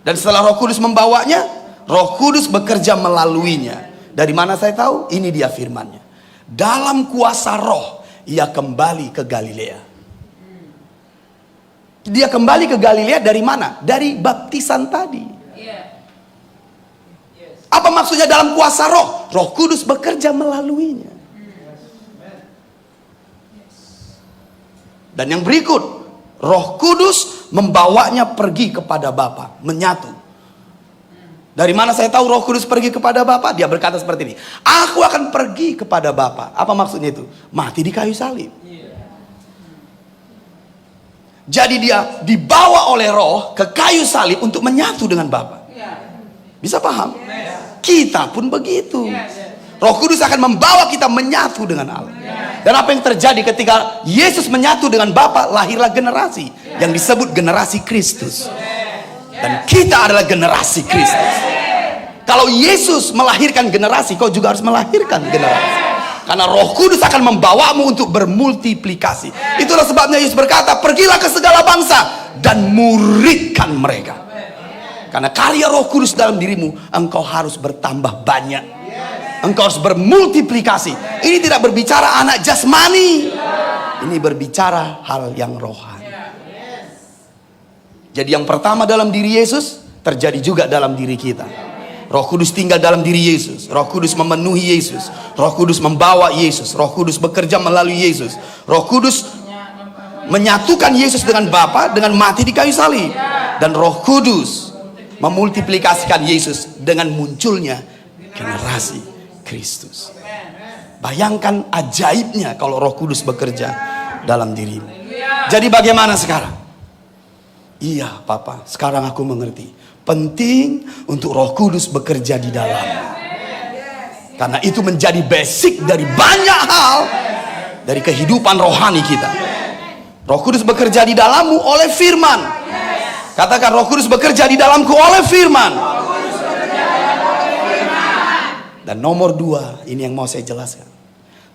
Dan setelah Roh Kudus membawanya, Roh Kudus bekerja melaluinya. Dari mana saya tahu? Ini dia firman-Nya. Dalam kuasa Roh, ia kembali ke Galilea. Dia kembali ke Galilea dari mana? Dari baptisan tadi. Apa maksudnya dalam kuasa Roh? Roh Kudus bekerja melaluinya. Dan yang berikut, Roh Kudus membawanya pergi kepada Bapa, menyatu. Dari mana saya tahu Roh Kudus pergi kepada Bapa? Dia berkata seperti ini, aku akan pergi kepada Bapa. Apa maksudnya itu? Mati di kayu salib. Jadi dia dibawa oleh Roh ke kayu salib untuk menyatu dengan Bapa. Bisa paham? Kita pun begitu. Roh Kudus akan membawa kita menyatu dengan Allah. Dan apa yang terjadi ketika Yesus menyatu dengan Bapa? Lahirlah generasi yang disebut generasi Kristus. Dan kita adalah generasi Kristus. Kalau Yesus melahirkan generasi, kau juga harus melahirkan generasi. Karena Roh Kudus akan membawamu untuk bermultiplikasi. Itulah sebabnya Yesus berkata, pergilah ke segala bangsa dan muridkan mereka. Karena karya Roh Kudus dalam dirimu, engkau harus bertambah banyak. Engkau harus bermultiplikasi. Ini tidak berbicara anak jasmani. Ini berbicara hal yang rohani. Jadi yang pertama dalam diri Yesus, terjadi juga dalam diri kita. Roh Kudus tinggal dalam diri Yesus. Roh Kudus memenuhi Yesus. Roh Kudus membawa Yesus. Roh Kudus bekerja melalui Yesus. Roh Kudus menyatukan Yesus dengan Bapa dengan mati di kayu salib. Dan Roh Kudus memultiplikasikan Yesus dengan munculnya generasi Kristus. Bayangkan ajaibnya kalau Roh Kudus bekerja dalam dirimu. Jadi bagaimana sekarang? Iya Papa, sekarang aku mengerti. Penting untuk Roh Kudus bekerja di dalam. Karena itu menjadi basic dari banyak hal dari kehidupan rohani kita. Roh Kudus bekerja di dalammu oleh firman. Katakan, Roh Kudus bekerja di dalamku oleh firman. Dan nomor 2, ini yang mau saya jelaskan.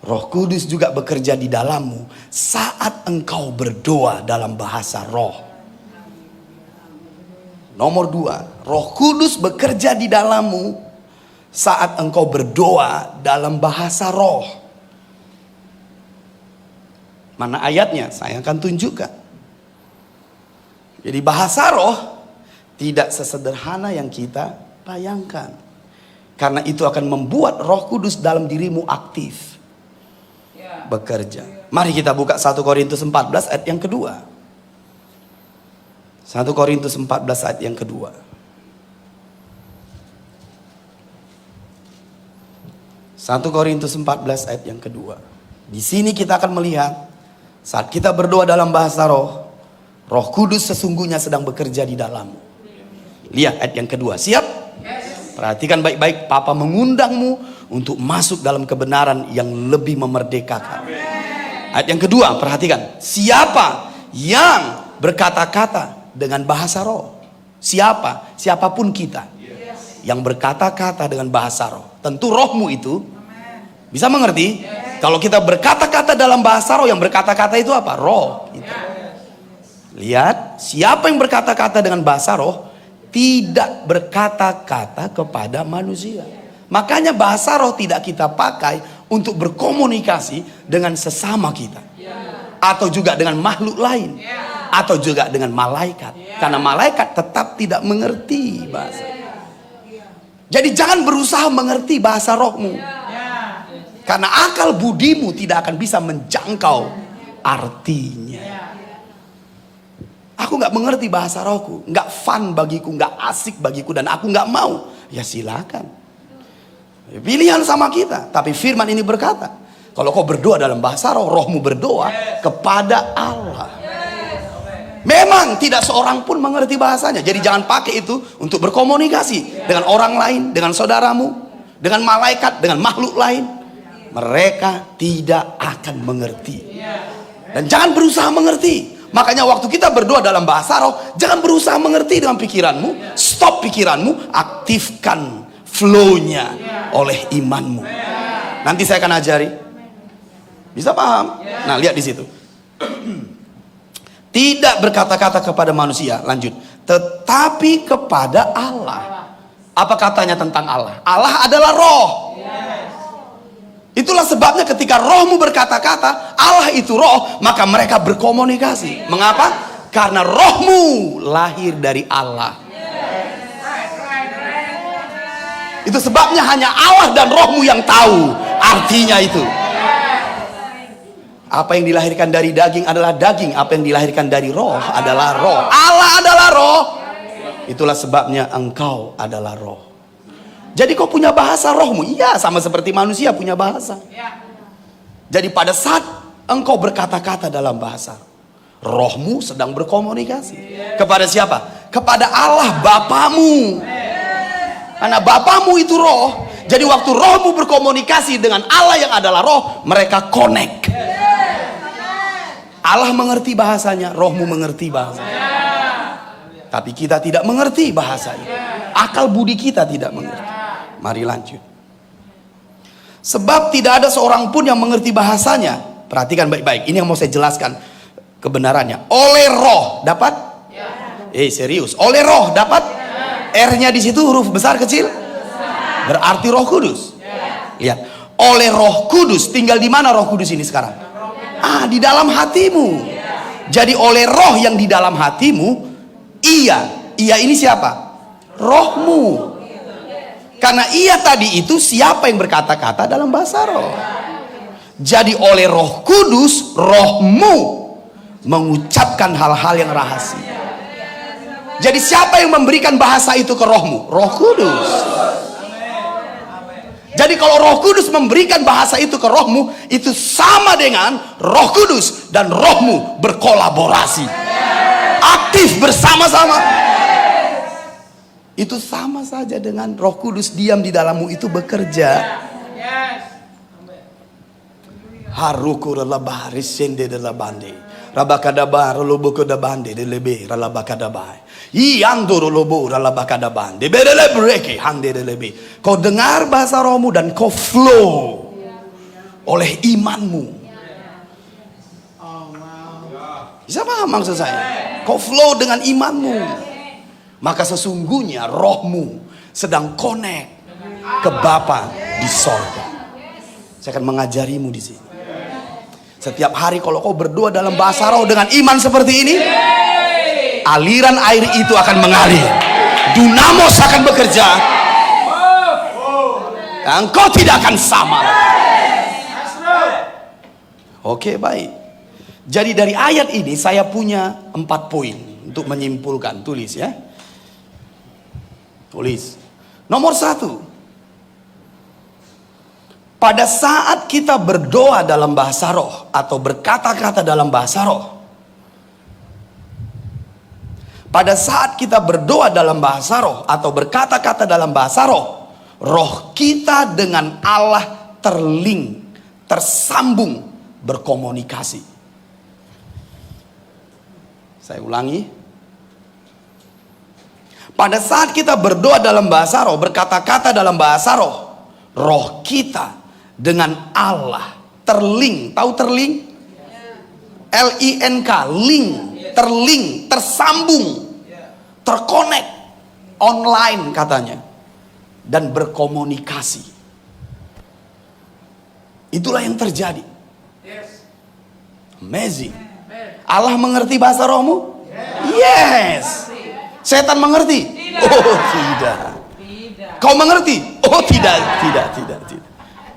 Roh Kudus juga bekerja di dalammu saat engkau berdoa dalam bahasa roh. Nomor 2, Roh Kudus bekerja di dalammu saat engkau berdoa dalam bahasa roh. Mana ayatnya? Saya akan tunjukkan. Jadi bahasa roh tidak sesederhana yang kita bayangkan. Karena itu akan membuat Roh Kudus dalam dirimu aktif bekerja. Mari kita buka 1 Korintus 14 ayat yang kedua. 1 Korintus 14 ayat yang kedua. 1 Korintus 14 ayat yang kedua. Di sini kita akan melihat saat kita berdoa dalam bahasa roh, Roh Kudus sesungguhnya sedang bekerja di dalammu. Lihat ayat yang kedua. Siap? Perhatikan baik-baik. Papa mengundangmu untuk masuk dalam kebenaran yang lebih memerdekakan. Ayat yang kedua, perhatikan. Siapa yang berkata-kata dengan bahasa roh? Siapa? Siapapun kita yang berkata-kata dengan bahasa roh. Tentu rohmu itu bisa mengerti. Kalau kita berkata-kata dalam bahasa roh, yang berkata-kata itu apa? Roh kita. Lihat, siapa yang berkata-kata dengan bahasa roh tidak berkata-kata kepada manusia. Makanya bahasa roh tidak kita pakai untuk berkomunikasi dengan sesama kita, atau juga dengan makhluk lain, atau juga dengan malaikat. Karena malaikat tetap tidak mengerti bahasa. Jadi jangan berusaha mengerti bahasa rohmu. Karena akal budimu tidak akan bisa menjangkau artinya. Aku gak mengerti bahasa rohku, gak fun bagiku, gak asik bagiku, dan aku gak mau. Ya silakan, pilihan sama kita. Tapi firman ini berkata, kalau kau berdoa dalam bahasa roh, rohmu berdoa kepada Allah. Memang tidak seorang pun mengerti bahasanya. Jadi jangan pakai itu untuk berkomunikasi dengan orang lain, dengan saudaramu, dengan malaikat, dengan makhluk lain. Mereka tidak akan mengerti. Dan jangan berusaha mengerti. Makanya waktu kita berdoa dalam bahasa roh, jangan berusaha mengerti dengan pikiranmu. Stop pikiranmu, aktifkan flow-nya oleh imanmu. Nanti saya akan ajari. Bisa paham? Nah, lihat di situ. Tidak berkata-kata kepada manusia, lanjut, tetapi kepada Allah. Apa katanya tentang Allah? Allah adalah roh. Itulah sebabnya ketika rohmu berkata-kata, Allah itu roh, maka mereka berkomunikasi. Mengapa? Karena rohmu lahir dari Allah. Itu sebabnya hanya Allah dan rohmu yang tahu artinya itu. Apa yang dilahirkan dari daging adalah daging. Apa yang dilahirkan dari roh adalah roh. Allah adalah roh. Itulah sebabnya engkau adalah roh. Jadi kau punya bahasa rohmu. Iya, sama seperti manusia punya bahasa. Jadi pada saat engkau berkata-kata dalam bahasa, rohmu sedang berkomunikasi. Kepada siapa? Kepada Allah Bapamu. Karena Bapamu itu roh. Jadi waktu rohmu berkomunikasi dengan Allah yang adalah roh, mereka connect. Allah mengerti bahasanya, rohmu mengerti bahasanya. Tapi kita tidak mengerti bahasanya. Akal budi kita tidak mengerti. Mari lanjut. Sebab tidak ada seorang pun yang mengerti bahasanya. Perhatikan baik-baik. Ini yang mau saya jelaskan kebenarannya. Oleh roh dapat? Serius. Oleh roh dapat? R-nya di situ huruf besar kecil? Berarti Roh Kudus. Lihat. Oleh Roh Kudus. Tinggal di mana Roh Kudus ini sekarang? Di dalam hatimu. Jadi oleh roh yang di dalam hatimu, Ia ini siapa? rohmu. Karena ia tadi itu siapa yang berkata-kata dalam bahasa roh. Jadi oleh Roh Kudus, rohmu mengucapkan hal-hal yang rahasia. Jadi siapa yang memberikan bahasa itu ke rohmu? Roh Kudus. Jadi kalau Roh Kudus memberikan bahasa itu ke rohmu, itu sama dengan Roh Kudus dan rohmu berkolaborasi, aktif bersama-sama. Itu sama saja dengan Roh Kudus diam di dalammu itu bekerja. Haruku relabah risende relabande rabakadaba rolobo kodabande relebe relabakadabai iandoro lobo relabakadabande berelebreke hande relebe. Kau dengar bahasa rohmu dan kau flow oleh imanmu. Bisa paham maksud saya? Kau flow dengan imanmu, maka sesungguhnya rohmu sedang connect ke Bapa di sorga. Saya akan mengajarimu di sini. Setiap hari kalau kau berdoa dalam bahasa roh dengan iman seperti ini, aliran air itu akan mengalir, dunamos akan bekerja, dan engkau tidak akan sama. Oke, baik. Jadi dari ayat ini saya punya 4 poin untuk menyimpulkan. Tulis ya. Tulis. Nomor 1. Pada saat kita berdoa dalam bahasa roh atau berkata-kata dalam bahasa roh, pada saat kita berdoa dalam bahasa roh atau berkata-kata dalam bahasa roh, roh kita dengan Allah tersambung, berkomunikasi. Saya ulangi. Pada saat kita berdoa dalam bahasa roh, berkata-kata dalam bahasa roh, roh kita dengan Allah terlink. Tahu terlink? L-I-N-K, link, terlink, tersambung, terkonek, online katanya, dan berkomunikasi. Itulah yang terjadi. Amazing. Allah mengerti bahasa rohmu? Yes. Setan mengerti? Oh tidak. Kau mengerti? Oh tidak.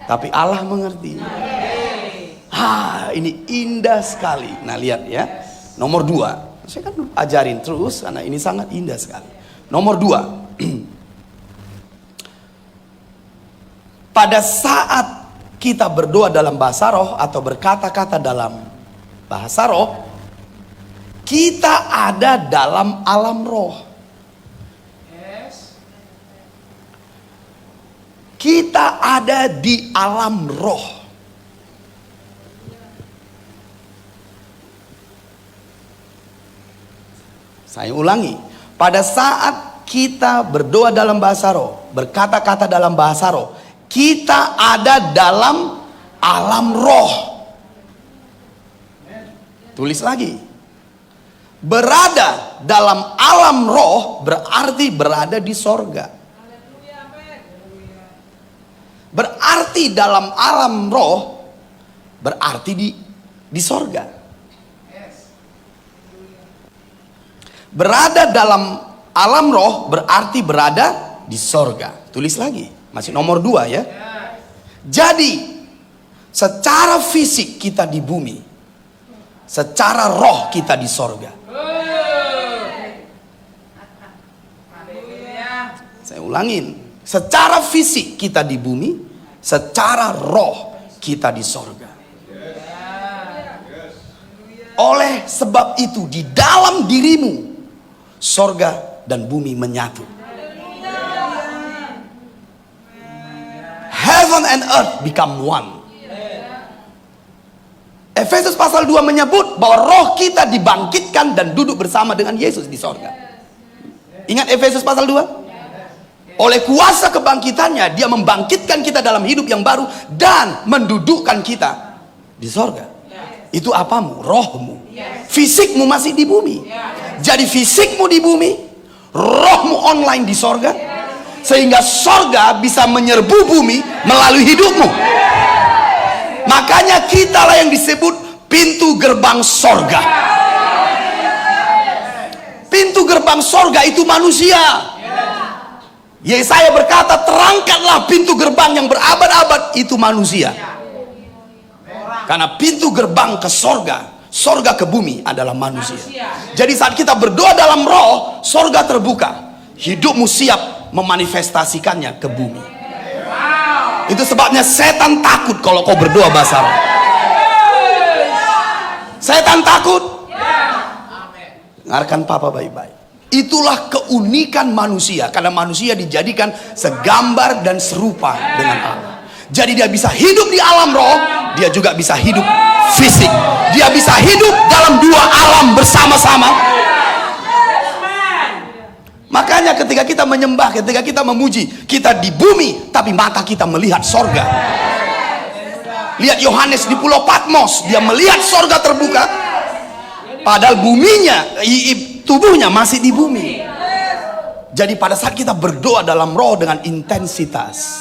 Tapi Allah mengerti. Ini indah sekali. Nah lihat ya. Nomor 2. Saya kan ajarin terus karena ini sangat indah sekali. Nomor 2. Pada saat kita berdoa dalam bahasa roh atau berkata-kata dalam bahasa roh, kita ada dalam alam roh. Kita ada di alam roh. Saya ulangi. Pada saat kita berdoa dalam bahasa roh, berkata-kata dalam bahasa roh, kita ada dalam alam roh. Tulis lagi. Berada dalam alam roh berarti berada di sorga. Berarti dalam alam roh berarti di sorga. Berada dalam alam roh berarti berada di sorga. Tulis lagi. Masih nomor 2 ya. Jadi secara fisik kita di bumi, secara roh kita di sorga. Saya ulangin. Secara fisik kita di bumi, secara roh kita di sorga. Oleh sebab itu di dalam dirimu sorga dan bumi menyatu. Heaven and earth become one. Efesus pasal 2 menyebut bahwa roh kita dibangkitkan dan duduk bersama dengan Yesus di sorga. Ingat Efesus pasal 2? Oleh kuasa kebangkitannya, dia membangkitkan kita dalam hidup yang baru dan mendudukkan kita di sorga. Itu apamu? Rohmu. Fisikmu masih di bumi. Jadi fisikmu di bumi, rohmu online di sorga, sehingga sorga bisa menyerbu bumi melalui hidupmu. Makanya kitalah yang disebut pintu gerbang sorga. Pintu gerbang sorga itu manusia. Yesaya berkata, terangkatlah pintu gerbang yang berabad-abad, itu manusia. Karena pintu gerbang ke sorga, sorga ke bumi adalah manusia. Jadi saat kita berdoa dalam roh, sorga terbuka, hidupmu siap memanifestasikannya ke bumi. Itu sebabnya setan takut kalau kau berdoa bahasa roh. Setan takut. Dengarkan Papa baik-baik. Itulah keunikan manusia, karena manusia dijadikan segambar dan serupa dengan Allah. Jadi dia bisa hidup di alam roh, dia juga bisa hidup fisik. Dia bisa hidup dalam dua alam bersama-sama. Makanya ketika kita menyembah, ketika kita memuji, kita di bumi tapi mata kita melihat sorga. Lihat Yohanes di Pulau Patmos, dia melihat sorga terbuka, padahal buminya, tubuhnya masih di bumi. Jadi pada saat kita berdoa dalam roh dengan intensitas,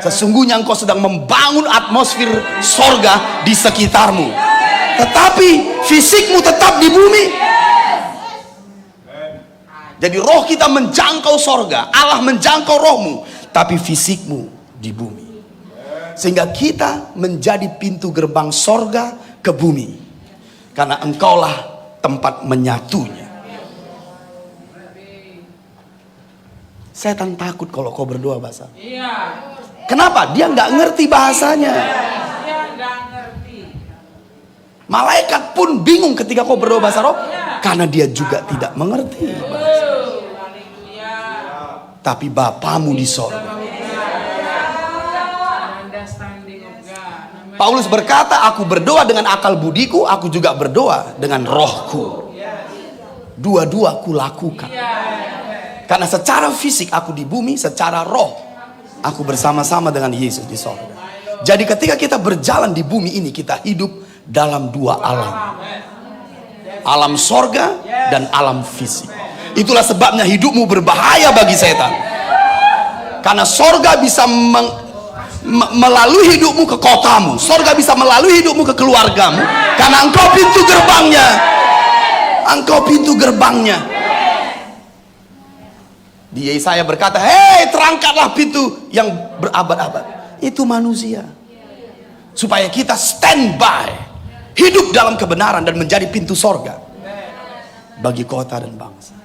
sesungguhnya engkau sedang membangun atmosfer sorga di sekitarmu, tetapi fisikmu tetap di bumi. Jadi roh kita menjangkau sorga, Allah menjangkau rohmu, tapi fisikmu di bumi. Sehingga kita menjadi pintu gerbang sorga ke bumi, karena engkaulah tempat menyatunya. Setan takut kalau kau berdoa bahasa. Kenapa? Dia nggak ngerti bahasanya. Malaikat pun bingung ketika kau berdoa bahasa roh, karena dia juga tidak mengerti bahasa. Tapi Bapamu di sorga. Paulus berkata, aku berdoa dengan akal budiku, aku juga berdoa dengan rohku. Dua-dua ku lakukan. Karena secara fisik aku di bumi, secara roh aku bersama-sama dengan Yesus di sorga. Jadi ketika kita berjalan di bumi ini, kita hidup dalam dua alam. Alam sorga dan alam fisik. Itulah sebabnya hidupmu berbahaya bagi setan. Karena sorga bisa melalui hidupmu ke kotamu, sorga bisa melalui hidupmu ke keluargamu, karena engkau pintu gerbangnya. Engkau pintu gerbangnya. Di Yesaya berkata, hei terangkatlah pintu yang berabad-abad, itu manusia. Supaya kita standby, hidup dalam kebenaran dan menjadi pintu sorga bagi kota dan bangsa.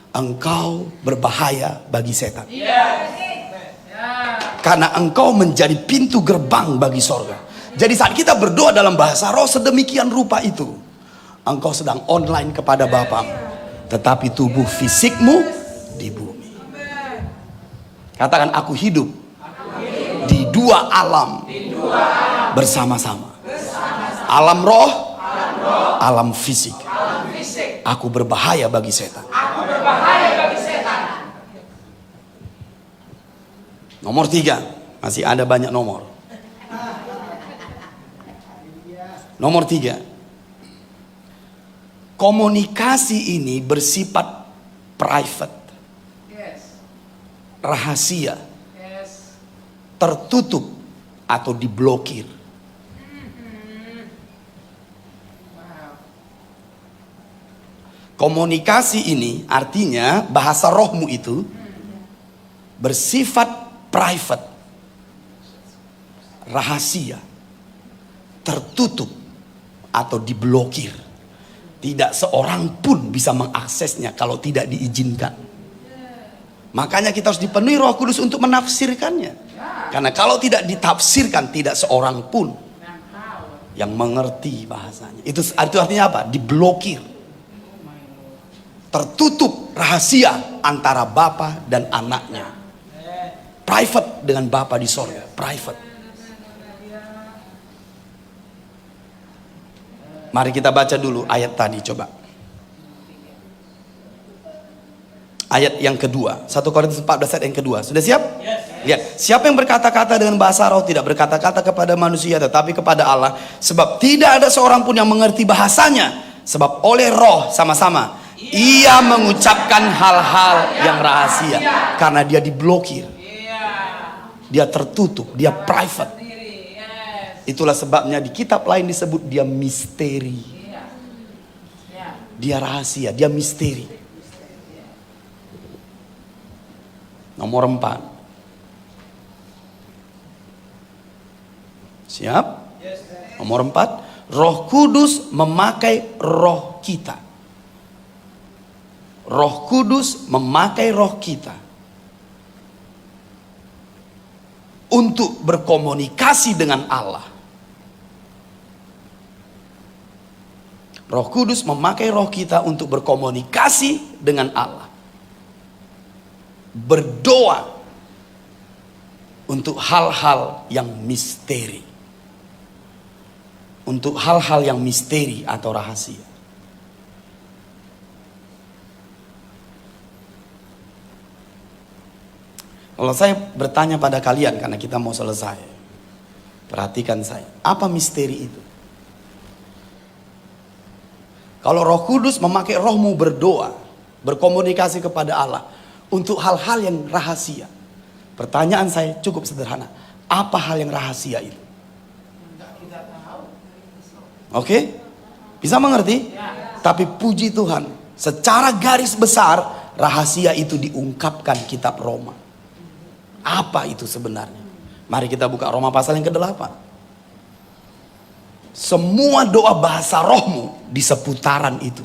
Engkau berbahaya bagi setan, karena engkau menjadi pintu gerbang bagi sorga. Jadi saat kita berdoa dalam bahasa roh sedemikian rupa itu, engkau sedang online kepada Bapamu, tetapi tubuh fisikmu di bumi. Katakan, aku hidup di dua alam bersama-sama. Alam roh, alam fisik. Aku berbahaya bagi setan. Nomor 3, masih ada banyak nomor. Nomor 3, komunikasi ini bersifat private, rahasia, tertutup atau diblokir. Komunikasi ini artinya bahasa rohmu itu bersifat private, rahasia, tertutup atau diblokir. Tidak seorang pun bisa mengaksesnya kalau tidak diizinkan. Makanya kita harus dipenuhi Roh Kudus untuk menafsirkannya. Karena kalau tidak ditafsirkan, tidak seorang pun yang mengerti bahasanya. Itu artinya apa? Diblokir. Tertutup rahasia antara Bapa dan anaknya. Private dengan Bapa di sorga. Private. Mari kita baca dulu ayat tadi, coba. Ayat yang kedua, 1 Korintus 14 ayat yang kedua. Sudah siap? Lihat, siapa yang berkata-kata dengan bahasa roh tidak berkata-kata kepada manusia, tetapi kepada Allah. Sebab tidak ada seorang pun yang mengerti bahasanya. Sebab oleh roh sama-sama ia mengucapkan hal-hal yang rahasia. Karena dia diblokir, dia tertutup, dia private. Itulah sebabnya di kitab lain disebut dia misteri. Dia rahasia, dia misteri. Nomor 4. Siap? Nomor 4, Roh Kudus memakai roh kita. Roh Kudus memakai roh kita untuk berkomunikasi dengan Allah. Roh Kudus memakai roh kita untuk berkomunikasi dengan Allah. Berdoa untuk hal-hal yang misteri. Untuk hal-hal yang misteri atau rahasia. Kalau saya bertanya pada kalian, karena kita mau selesai, perhatikan saya, apa misteri itu? Kalau Roh Kudus memakai rohmu berdoa, berkomunikasi kepada Allah untuk hal-hal yang rahasia, pertanyaan saya cukup sederhana, apa hal yang rahasia itu? Oke? Bisa mengerti? Tapi puji Tuhan, secara garis besar rahasia itu diungkapkan kitab Roma. Apa itu sebenarnya? Mari kita buka Roma pasal yang ke-8. Semua doa bahasa rohmu di seputaran itu.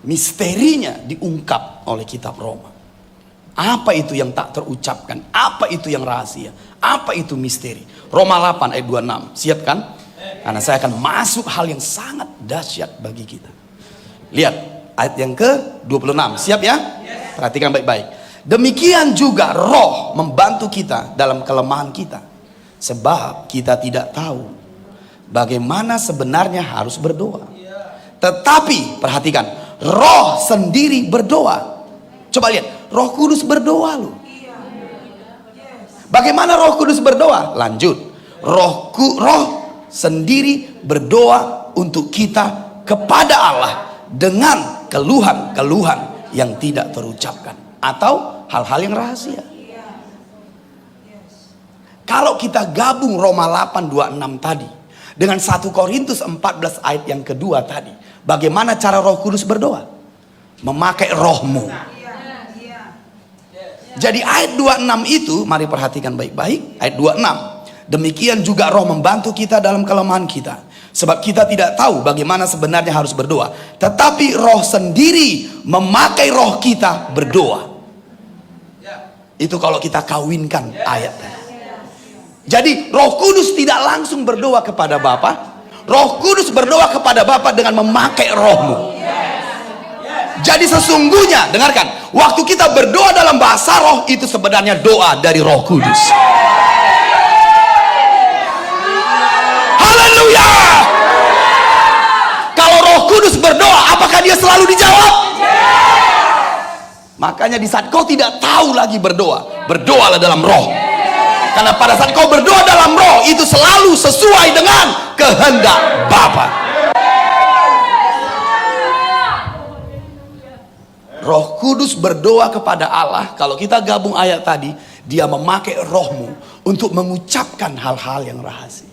Misterinya diungkap oleh kitab Roma. Apa itu yang tak terucapkan? Apa itu yang rahasia? Apa itu misteri? Roma 8 ayat 26. Siap kan? Karena saya akan masuk hal yang sangat dahsyat bagi kita. Lihat ayat yang ke-26. Siap ya? Perhatikan baik-baik. Demikian juga roh membantu kita dalam kelemahan kita. Sebab kita tidak tahu bagaimana sebenarnya harus berdoa. Tetapi perhatikan, roh sendiri berdoa. Coba lihat, Roh Kudus berdoa loh. Bagaimana Roh Kudus berdoa? Lanjut. Roh sendiri berdoa untuk kita kepada Allah dengan keluhan-keluhan yang tidak terucapkan atau hal-hal yang rahasia. Kalau kita gabung Roma 8:26 tadi dengan 1 Korintus 14 ayat yang kedua tadi, bagaimana cara Roh Kudus berdoa? Memakai rohmu. Jadi ayat 26 itu, mari perhatikan baik-baik. Ayat 26. Demikian juga roh membantu kita dalam kelemahan kita. Sebab kita tidak tahu bagaimana sebenarnya harus berdoa. Tetapi roh sendiri memakai roh kita berdoa. Itu kalau kita kawinkan ayatnya. Jadi Roh Kudus tidak langsung berdoa kepada Bapa. Roh Kudus berdoa kepada Bapa dengan memakai rohmu. Jadi sesungguhnya, dengarkan, waktu kita berdoa dalam bahasa roh itu sebenarnya doa dari Roh Kudus. Haleluya. Kalau Roh Kudus berdoa, apakah dia selalu dijawab? Makanya di saat kau tidak tahu lagi berdoa, berdoalah dalam roh. Karena pada saat kau berdoa dalam roh, itu selalu sesuai dengan kehendak Bapa. Roh Kudus berdoa kepada Allah. Kalau kita gabung ayat tadi, dia memakai rohmu untuk mengucapkan hal-hal yang rahasia.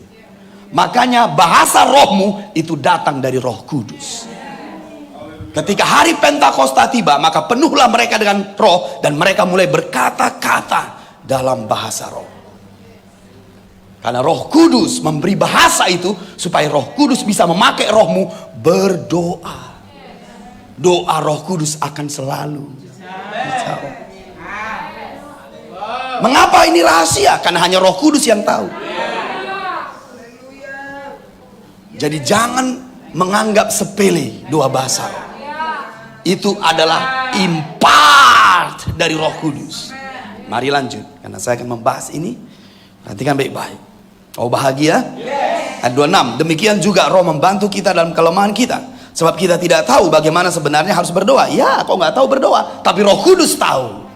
Makanya bahasa rohmu itu datang dari Roh Kudus. Ketika hari Pentakosta tiba, maka penuhlah mereka dengan roh dan mereka mulai berkata-kata dalam bahasa roh. Karena Roh Kudus memberi bahasa itu supaya Roh Kudus bisa memakai rohmu berdoa. Doa Roh Kudus akan selalu dijawab. Mengapa ini rahasia? Karena hanya Roh Kudus yang tahu. Jadi jangan menganggap sepele doa bahasa. Itu adalah impart dari Roh Kudus. Mari lanjut, karena saya akan membahas ini. Perhatikan baik-baik. Oh bahagia? Ayat 26. Demikian juga roh membantu kita dalam kelemahan kita. Sebab kita tidak tahu bagaimana sebenarnya harus berdoa. Ya, kau nggak tahu berdoa, tapi Roh Kudus tahu.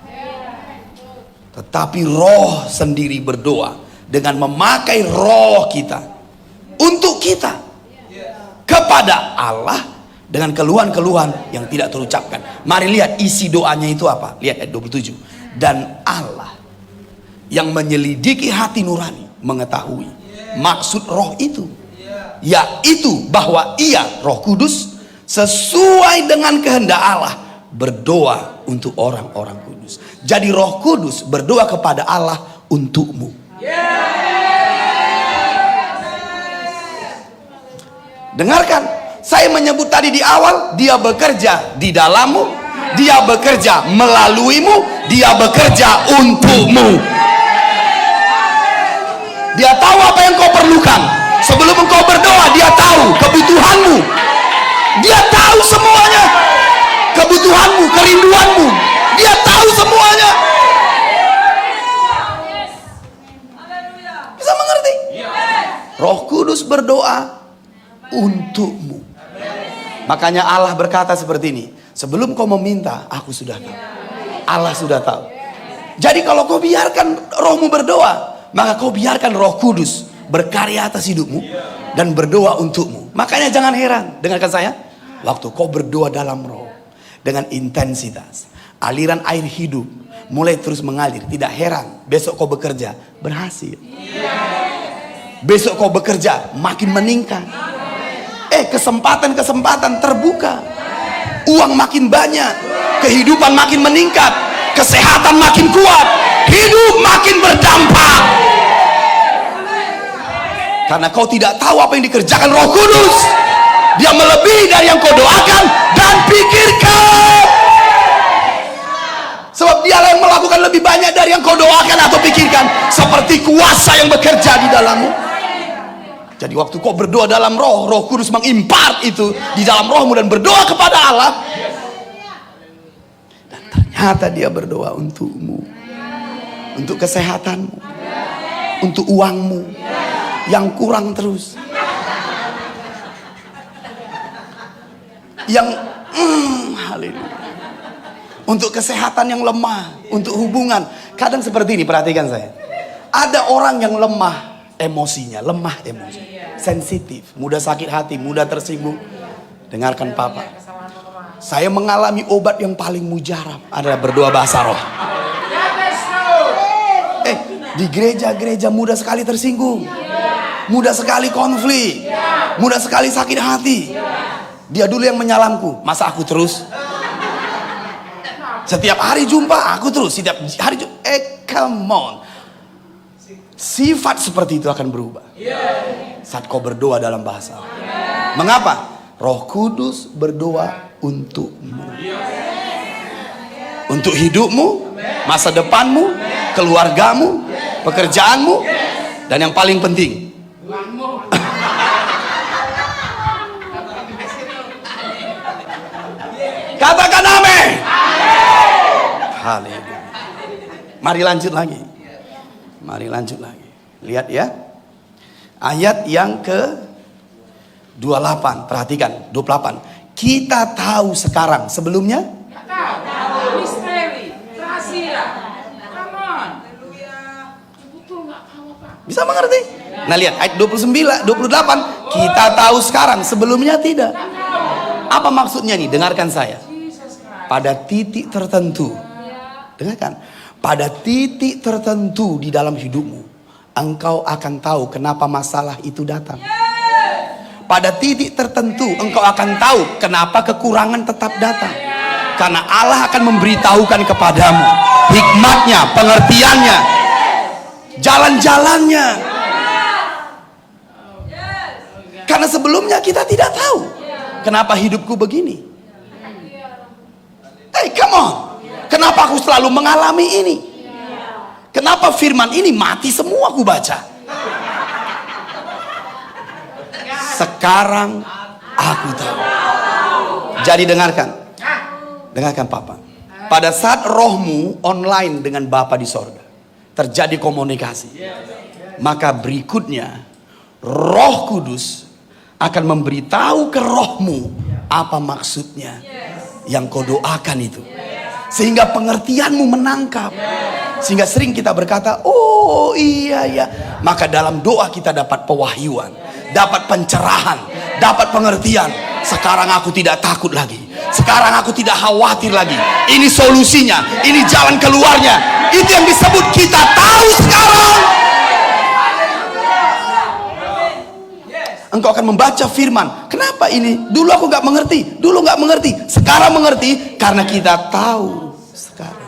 Tetapi roh sendiri berdoa dengan memakai roh kita untuk kita kepada Allah dengan keluhan-keluhan yang tidak terucapkan. Mari lihat isi doanya itu apa. Lihat ayat 27. Dan Allah yang menyelidiki hati nurani mengetahui maksud roh itu, yaitu bahwa ia, Roh Kudus, sesuai dengan kehendak Allah berdoa untuk orang-orang kudus. Jadi Roh Kudus berdoa kepada Allah untukmu. Dengarkan, saya menyebut tadi di awal, dia bekerja di dalammu, dia bekerja melaluimu, dia bekerja untukmu. Dia tahu apa yang kau perlukan. Sebelum engkau berdoa, dia tahu kebutuhanmu. Dia tahu semuanya. Kebutuhanmu, kerinduanmu. Dia tahu semuanya. Bisa mengerti? Roh Kudus berdoa untukmu. Makanya Allah berkata seperti ini, sebelum kau meminta, aku sudah tahu. Allah sudah tahu. Jadi kalau kau biarkan rohmu berdoa, maka kau biarkan Roh Kudus berkarya atas hidupmu dan berdoa untukmu. Makanya jangan heran, dengarkan saya, waktu kau berdoa dalam roh dengan intensitas, aliran air hidup mulai terus mengalir. Tidak heran besok kau bekerja berhasil. Besok kau bekerja makin meningkat. Kesempatan-kesempatan terbuka. Uang makin banyak, kehidupan makin meningkat, kesehatan makin kuat, hidup makin berdampak. Karena kau tidak tahu apa yang dikerjakan Roh Kudus. Dia melebihi dari yang kau doakan dan pikirkan. Sebab dialah yang melakukan lebih banyak dari yang kau doakan atau pikirkan. Seperti kuasa yang bekerja di dalammu. Jadi waktu kau berdoa dalam roh, Roh Kudus mengimpart itu di dalam rohmu dan berdoa kepada Allah. Dan ternyata dia berdoa untukmu, untuk kesehatanmu, untuk uangmu yang kurang terus, yang haleluya, untuk kesehatan yang lemah, untuk hubungan. Kadang seperti ini, perhatikan saya, ada orang yang lemah emosinya, lemah emosi, sensitif, mudah sakit hati, mudah tersinggung. Dengarkan Papa, saya mengalami obat yang paling mujarab adalah berdoa bahasa roh. Di gereja-gereja mudah sekali tersinggung, mudah sekali konflik, mudah sekali sakit hati. Dia dulu yang menyalamku, masa aku terus? Setiap hari jumpa aku terus, setiap hari jumpa. Come on. Sifat seperti itu akan berubah saat kau berdoa dalam bahasa. Mengapa? Roh Kudus berdoa untukmu, untuk hidupmu, masa depanmu, keluargamu, pekerjaanmu, dan yang paling penting, katakan amin. Haleluya. Mari lanjut lagi. Mari lanjut lagi. Lihat ya. Ayat yang ke-28. Perhatikan, 28. Kita tahu sekarang, sebelumnya Tahu. Misteri, rahasia. Come on. Betul nggak tahu apa? bisa mengerti? Nah lihat ayat 29, 28. Kita tahu sekarang, sebelumnya tidak. Apa maksudnya nih? Dengarkan saya. Pada titik tertentu, dengarkan. Pada titik tertentu di dalam hidupmu, engkau akan tahu kenapa masalah itu datang. Pada titik tertentu, engkau akan tahu kenapa kekurangan tetap datang. Karena Allah akan memberitahukan kepadamu hikmatnya, pengertiannya, jalan-jalannya. Karena sebelumnya kita tidak tahu kenapa hidupku begini. Hey, come on. Kenapa aku selalu mengalami ini? Kenapa firman ini mati semua aku baca? Sekarang aku tahu. Jadi dengarkan. Dengarkan Papa. Pada saat rohmu online dengan Bapa di sorga, terjadi komunikasi. Maka berikutnya Roh Kudus akan memberitahu ke rohmu apa maksudnya yang kau doakan itu. Sehingga pengertianmu menangkap. Sehingga sering kita berkata, oh iya ya. Maka dalam doa kita dapat pewahyuan, dapat pencerahan, dapat pengertian. Sekarang aku tidak takut lagi. Sekarang aku tidak khawatir lagi. Ini solusinya, ini jalan keluarnya. Itu yang disebut kita tahu sekarang. Engkau akan membaca firman. Kenapa ini? Dulu aku nggak mengerti. Sekarang mengerti karena kita tahu sekarang.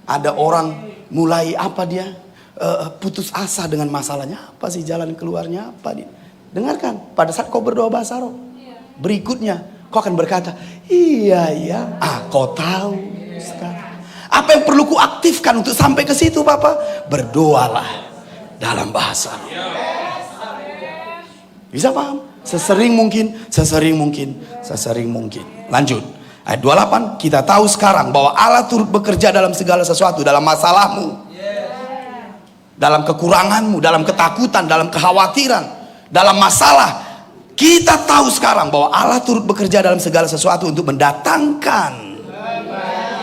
Ada orang mulai putus asa dengan masalahnya. Apa sih jalan keluarnya? Apa dia? Dengarkan, pada saat kau berdoa bahasa roh, berikutnya kau akan berkata, iya, kau tahu sekarang. Apa yang perlu ku aktifkan untuk sampai ke situ, Papa? Berdoalah dalam bahasa roh. Bisa paham? Sesering mungkin. Lanjut. Ayat 28, kita tahu sekarang bahwa Allah turut bekerja dalam segala sesuatu, dalam masalahmu, dalam kekuranganmu, dalam ketakutan, dalam kekhawatiran, dalam masalah. Kita tahu sekarang bahwa Allah turut bekerja dalam segala sesuatu untuk mendatangkan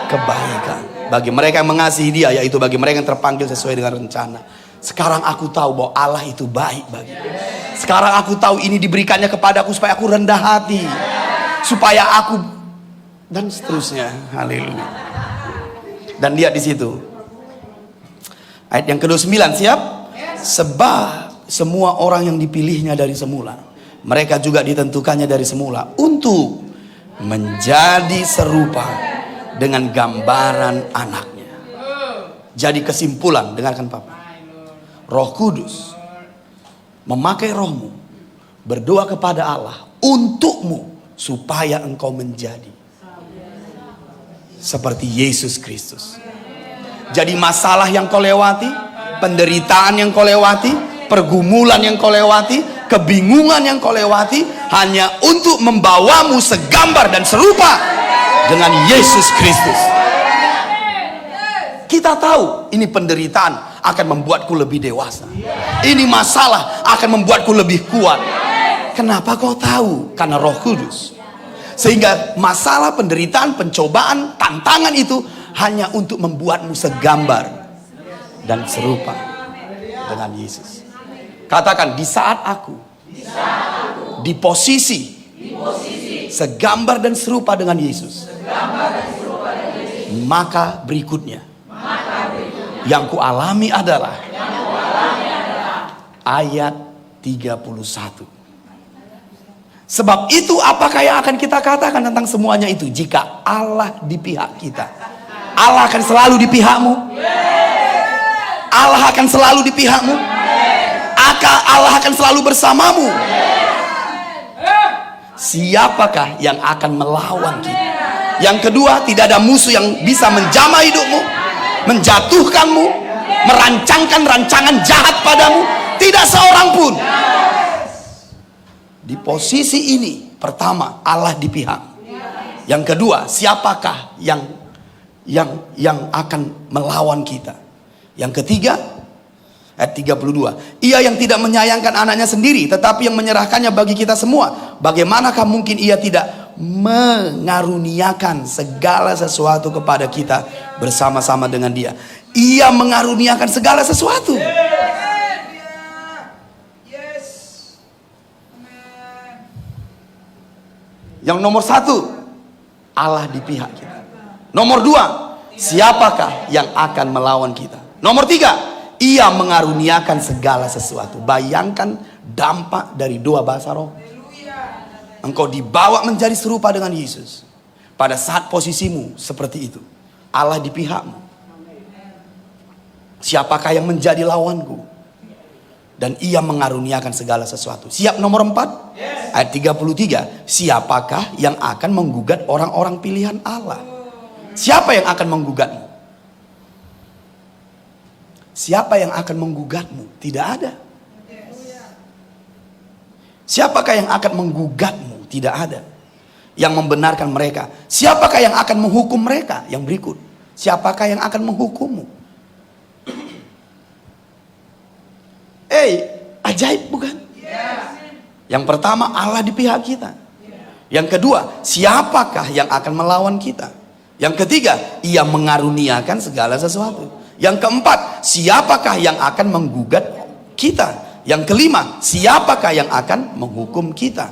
kebaikan bagi mereka yang mengasihi Dia, yaitu bagi mereka yang terpanggil sesuai dengan rencana. Sekarang aku tahu bahwa Allah itu baik bagi. Sekarang aku tahu ini diberikannya kepadaku supaya aku rendah hati, supaya aku, dan seterusnya. Haleluya. Dan lihat di situ ayat yang ke-29, siap? Sebab semua orang yang dipilihnya dari semula, mereka juga ditentukannya dari semula untuk menjadi serupa dengan gambaran anaknya. Jadi kesimpulan, dengarkan Papa, Roh Kudus memakai rohmu berdoa kepada Allah untukmu supaya engkau menjadi seperti Yesus Kristus. Jadi masalah yang kau lewati, penderitaan yang kau lewati, pergumulan yang kau lewati, kebingungan yang kau lewati, hanya untuk membawamu segambar dan serupa dengan Yesus Kristus. Kita tahu ini penderitaan akan membuatku lebih dewasa. Ini masalah akan membuatku lebih kuat. Kenapa kau tahu? Karena Roh Kudus. Sehingga masalah, penderitaan, pencobaan, tantangan itu hanya untuk membuatmu segambar dan serupa dengan Yesus. Katakan, di saat aku di posisi segambar dan serupa dengan Yesus, maka berikutnya yang kualami adalah ayat 31. Sebab itu apakah yang akan kita katakan tentang semuanya itu? Jika Allah di pihak kita, Allah akan selalu di pihakmu. Allah akan selalu di pihakmu. Allah akan selalu bersamamu. Siapakah yang akan melawan kita? Yang kedua, tidak ada musuh yang bisa menjamah hidupmu, menjatuhkanmu, merancangkan rancangan jahat padamu. Tidak seorang pun. Di posisi ini, pertama, Allah di pihak. Yang kedua, siapakah yang akan melawan kita? Yang ketiga, ayat 32, Ia yang tidak menyayangkan anaknya sendiri, tetapi yang menyerahkannya bagi kita semua, bagaimanakah mungkin Ia tidak mengaruniakan segala sesuatu kepada kita bersama-sama dengan Dia? Ia mengaruniakan segala sesuatu. Yang nomor satu, Allah di pihak kita. Nomor dua, siapakah yang akan melawan kita? Nomor tiga, Ia mengaruniakan segala sesuatu. Bayangkan dampak dari doa bahasa roh. Engkau dibawa menjadi serupa dengan Yesus. Pada saat posisimu seperti itu, Allah di pihakmu. Siapakah yang menjadi lawanku? Dan Ia mengaruniakan segala sesuatu. Siap nomor 4? Ayat 33. Siapakah yang akan menggugat orang-orang pilihan Allah? Siapa yang akan menggugatmu? Siapa yang akan menggugatmu? Tidak ada. Siapakah yang akan menggugatmu? Tidak ada. Yang membenarkan mereka. Siapakah yang akan menghukum mereka? Yang berikut. Siapakah yang akan menghukummu? Ajaib bukan? Yang pertama, Allah di pihak kita. Yang kedua, siapakah yang akan melawan kita? Yang ketiga, Ia mengaruniakan segala sesuatu. Yang keempat, siapakah yang akan menggugat kita? Yang kelima, siapakah yang akan menghukum kita?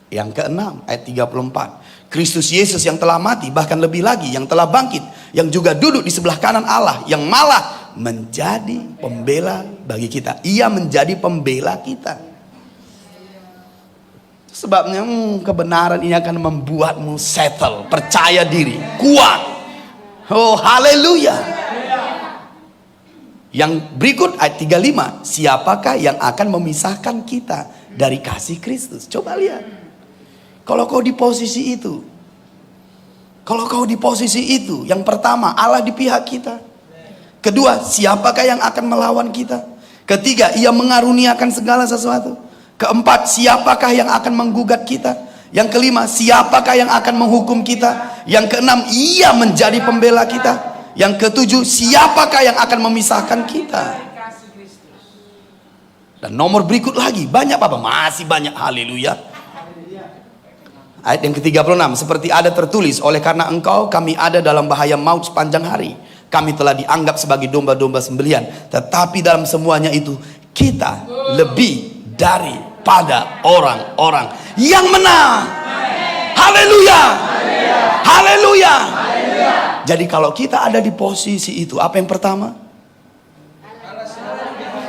Yang keenam, ayat 34, Kristus Yesus yang telah mati, bahkan lebih lagi yang telah bangkit, yang juga duduk di sebelah kanan Allah, yang malah menjadi pembela bagi kita. Ia menjadi pembela kita. Sebabnya kebenaran ini akan membuatmu settle, percaya diri, kuat. Oh haleluya. Yang berikut ayat 35, siapakah yang akan memisahkan kita dari kasih Kristus? Coba lihat. Kalau kau di posisi itu, kalau kau di posisi itu, yang pertama, Allah di pihak kita. Kedua, siapakah yang akan melawan kita? Ketiga, Ia mengaruniakan segala sesuatu. Keempat, siapakah yang akan menggugat kita? Yang kelima, siapakah yang akan menghukum kita? Yang keenam, Ia menjadi pembela kita. Yang ketujuh, siapakah yang akan memisahkan kita? Dan nomor berikut lagi, banyak apa? Masih banyak, haleluya. Ayat yang ke-36, seperti ada tertulis, oleh karena engkau kami ada dalam bahaya maut sepanjang hari. Kami telah dianggap sebagai domba-domba sembelihan. Tetapi dalam semuanya itu, kita lebih daripada orang-orang yang menang. Haleluya. Haleluya. Jadi kalau kita ada di posisi itu, apa yang pertama?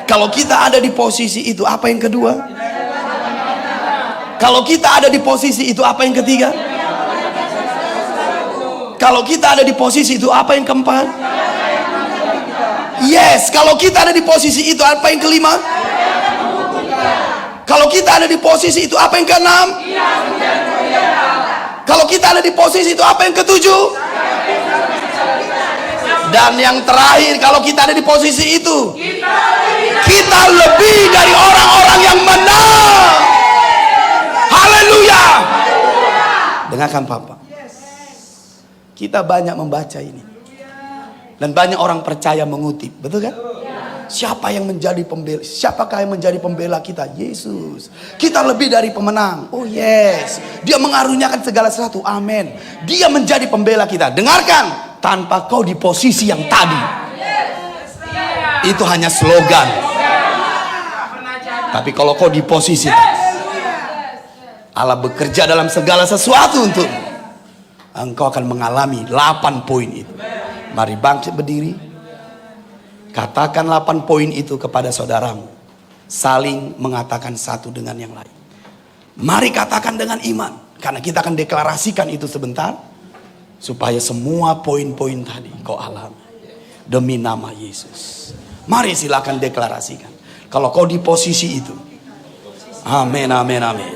Kalau kita ada di posisi itu, apa yang kedua? Kalau kita ada di posisi itu, apa yang ketiga? Kalau kita ada di posisi itu, apa yang keempat? Yes, kalau kita ada di posisi itu, apa yang kelima? Kalau kita ada di posisi itu, apa yang keenam? Kalau kita ada di posisi itu, apa yang ketujuh? Dan yang terakhir, kalau kita ada di posisi itu, kita lebih dari orang-orang yang menang. Haleluya. Dengarkan Papa. Kita banyak membaca ini. Dan banyak orang percaya mengutip, betul kan? Siapa yang menjadi pembela? Siapakah yang menjadi pembela kita? Yesus. Kita lebih dari pemenang. Oh yes. Dia mengaruniakan segala sesuatu. Amin. Dia menjadi pembela kita. Dengarkan. Tanpa kau di posisi yang tadi, itu hanya slogan. Tapi kalau kau di posisi, Allah bekerja dalam segala sesuatu untuk engkau akan mengalami 8 poin itu. Mari bangkit berdiri. Katakan 8 poin itu kepada saudaramu. Saling mengatakan satu dengan yang lain. Mari katakan dengan iman. Karena kita akan deklarasikan itu sebentar. Supaya semua poin-poin tadi kau alami. Demi nama Yesus. Mari silakan deklarasikan. Kalau kau di posisi itu. Amin, amin, amin.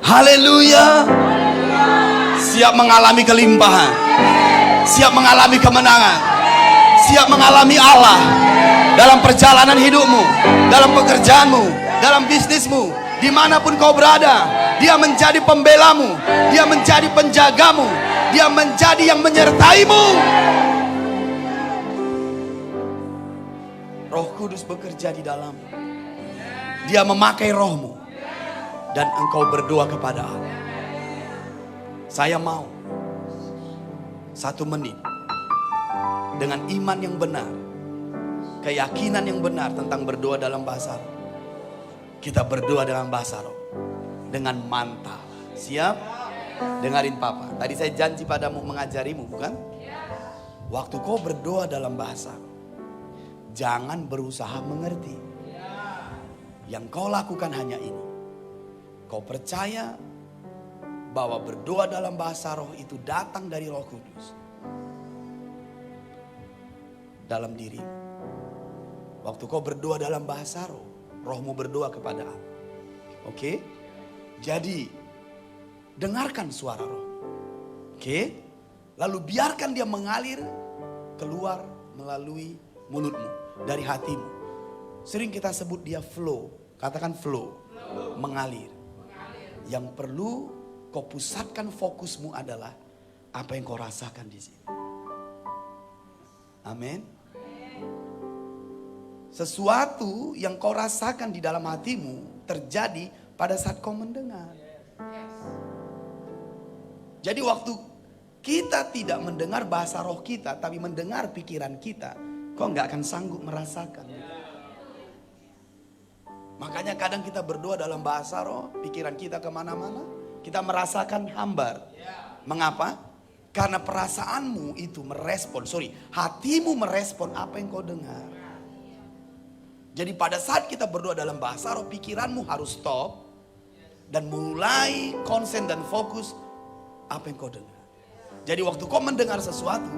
Haleluya. Siap mengalami kelimpahan. Siap mengalami kemenangan. Siap mengalami Allah dalam perjalanan hidupmu, dalam pekerjaanmu, dalam bisnismu, dimanapun kau berada. Dia menjadi pembelamu. Dia menjadi penjagamu. Dia menjadi yang menyertaimu. Roh Kudus bekerja di dalammu. Dia memakai rohmu. Dan engkau berdoa kepada Allah. Saya mau 1 menit dengan iman yang benar, keyakinan yang benar tentang berdoa dalam bahasa roh. Kita berdoa dalam bahasa roh dengan mantap. Siap? Dengarin Papa. Tadi saya janji padamu mengajarimu, bukan? Waktu kau berdoa dalam bahasa roh, jangan berusaha mengerti. Yang kau lakukan hanya ini. Kau percaya bahwa berdoa dalam bahasa roh itu datang dari Roh Kudus dalam diri. Waktu kau berdoa dalam bahasa roh, rohmu berdoa kepada Allah. Oke? Jadi dengarkan suara roh. Oke? Lalu biarkan dia mengalir keluar melalui mulutmu. dari hatimu. Sering kita sebut dia flow. Katakan flow. Mengalir. Yang perlu kau pusatkan fokusmu adalah apa yang kau rasakan di sini. Amin. Sesuatu yang kau rasakan di dalam hatimu terjadi pada saat kau mendengar. Jadi waktu kita tidak mendengar bahasa roh kita, tapi mendengar pikiran kita, kau nggak akan sanggup merasakan. Makanya kadang kita berdoa dalam bahasa roh, pikiran kita kemana-mana, kita merasakan hambar. Mengapa? Karena perasaanmu itu hatimu merespon apa yang kau dengar. Jadi pada saat kita berdoa dalam bahasa roh, pikiranmu harus stop dan mulai konsen dan fokus apa yang kau dengar. Jadi waktu kau mendengar sesuatu,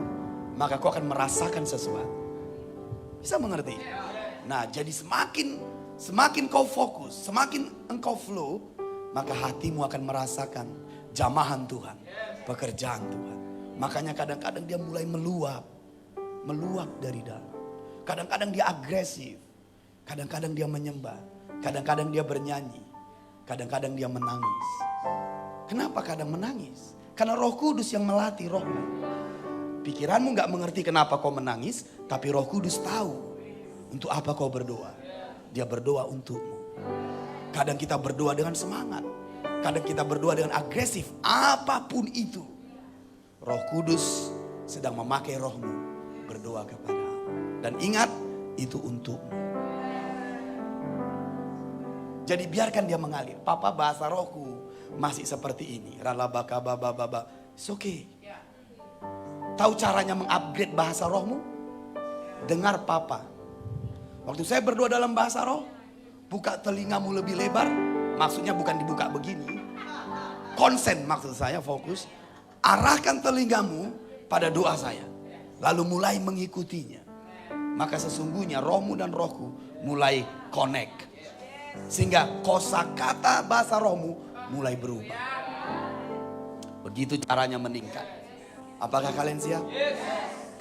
maka kau akan merasakan sesuatu. Bisa mengerti? Nah, jadi semakin kau fokus, semakin engkau flow, maka hatimu akan merasakan jamahan Tuhan, pekerjaan Tuhan. Makanya kadang-kadang dia mulai meluap dari dalam. Kadang-kadang dia agresif, kadang-kadang dia menyembah, kadang-kadang dia bernyanyi, kadang-kadang dia menangis. Kenapa kadang menangis? Karena Roh Kudus yang melatih rohmu. Pikiranmu gak mengerti kenapa kau menangis, tapi Roh Kudus tahu untuk apa kau berdoa. Dia berdoa untukmu. Kadang kita berdoa dengan semangat, kadang kita berdoa dengan agresif. Apapun itu, Roh Kudus sedang memakai rohmu berdoa kepada. Dan ingat, itu untukmu. Jadi biarkan dia mengalir. Papa, bahasa rohku masih seperti ini. It's okay. Tahu caranya mengupgrade bahasa rohmu? Dengar Papa. Waktu saya berdoa dalam bahasa roh, buka telingamu lebih lebar. Maksudnya bukan dibuka begini. Konsen maksud saya, fokus. Arahkan telingamu pada doa saya. Lalu mulai mengikutinya. Maka sesungguhnya rohmu dan rohku mulai connect. Sehingga kosakata bahasa rohmu mulai berubah. Begitu caranya meningkat. Apakah kalian siap?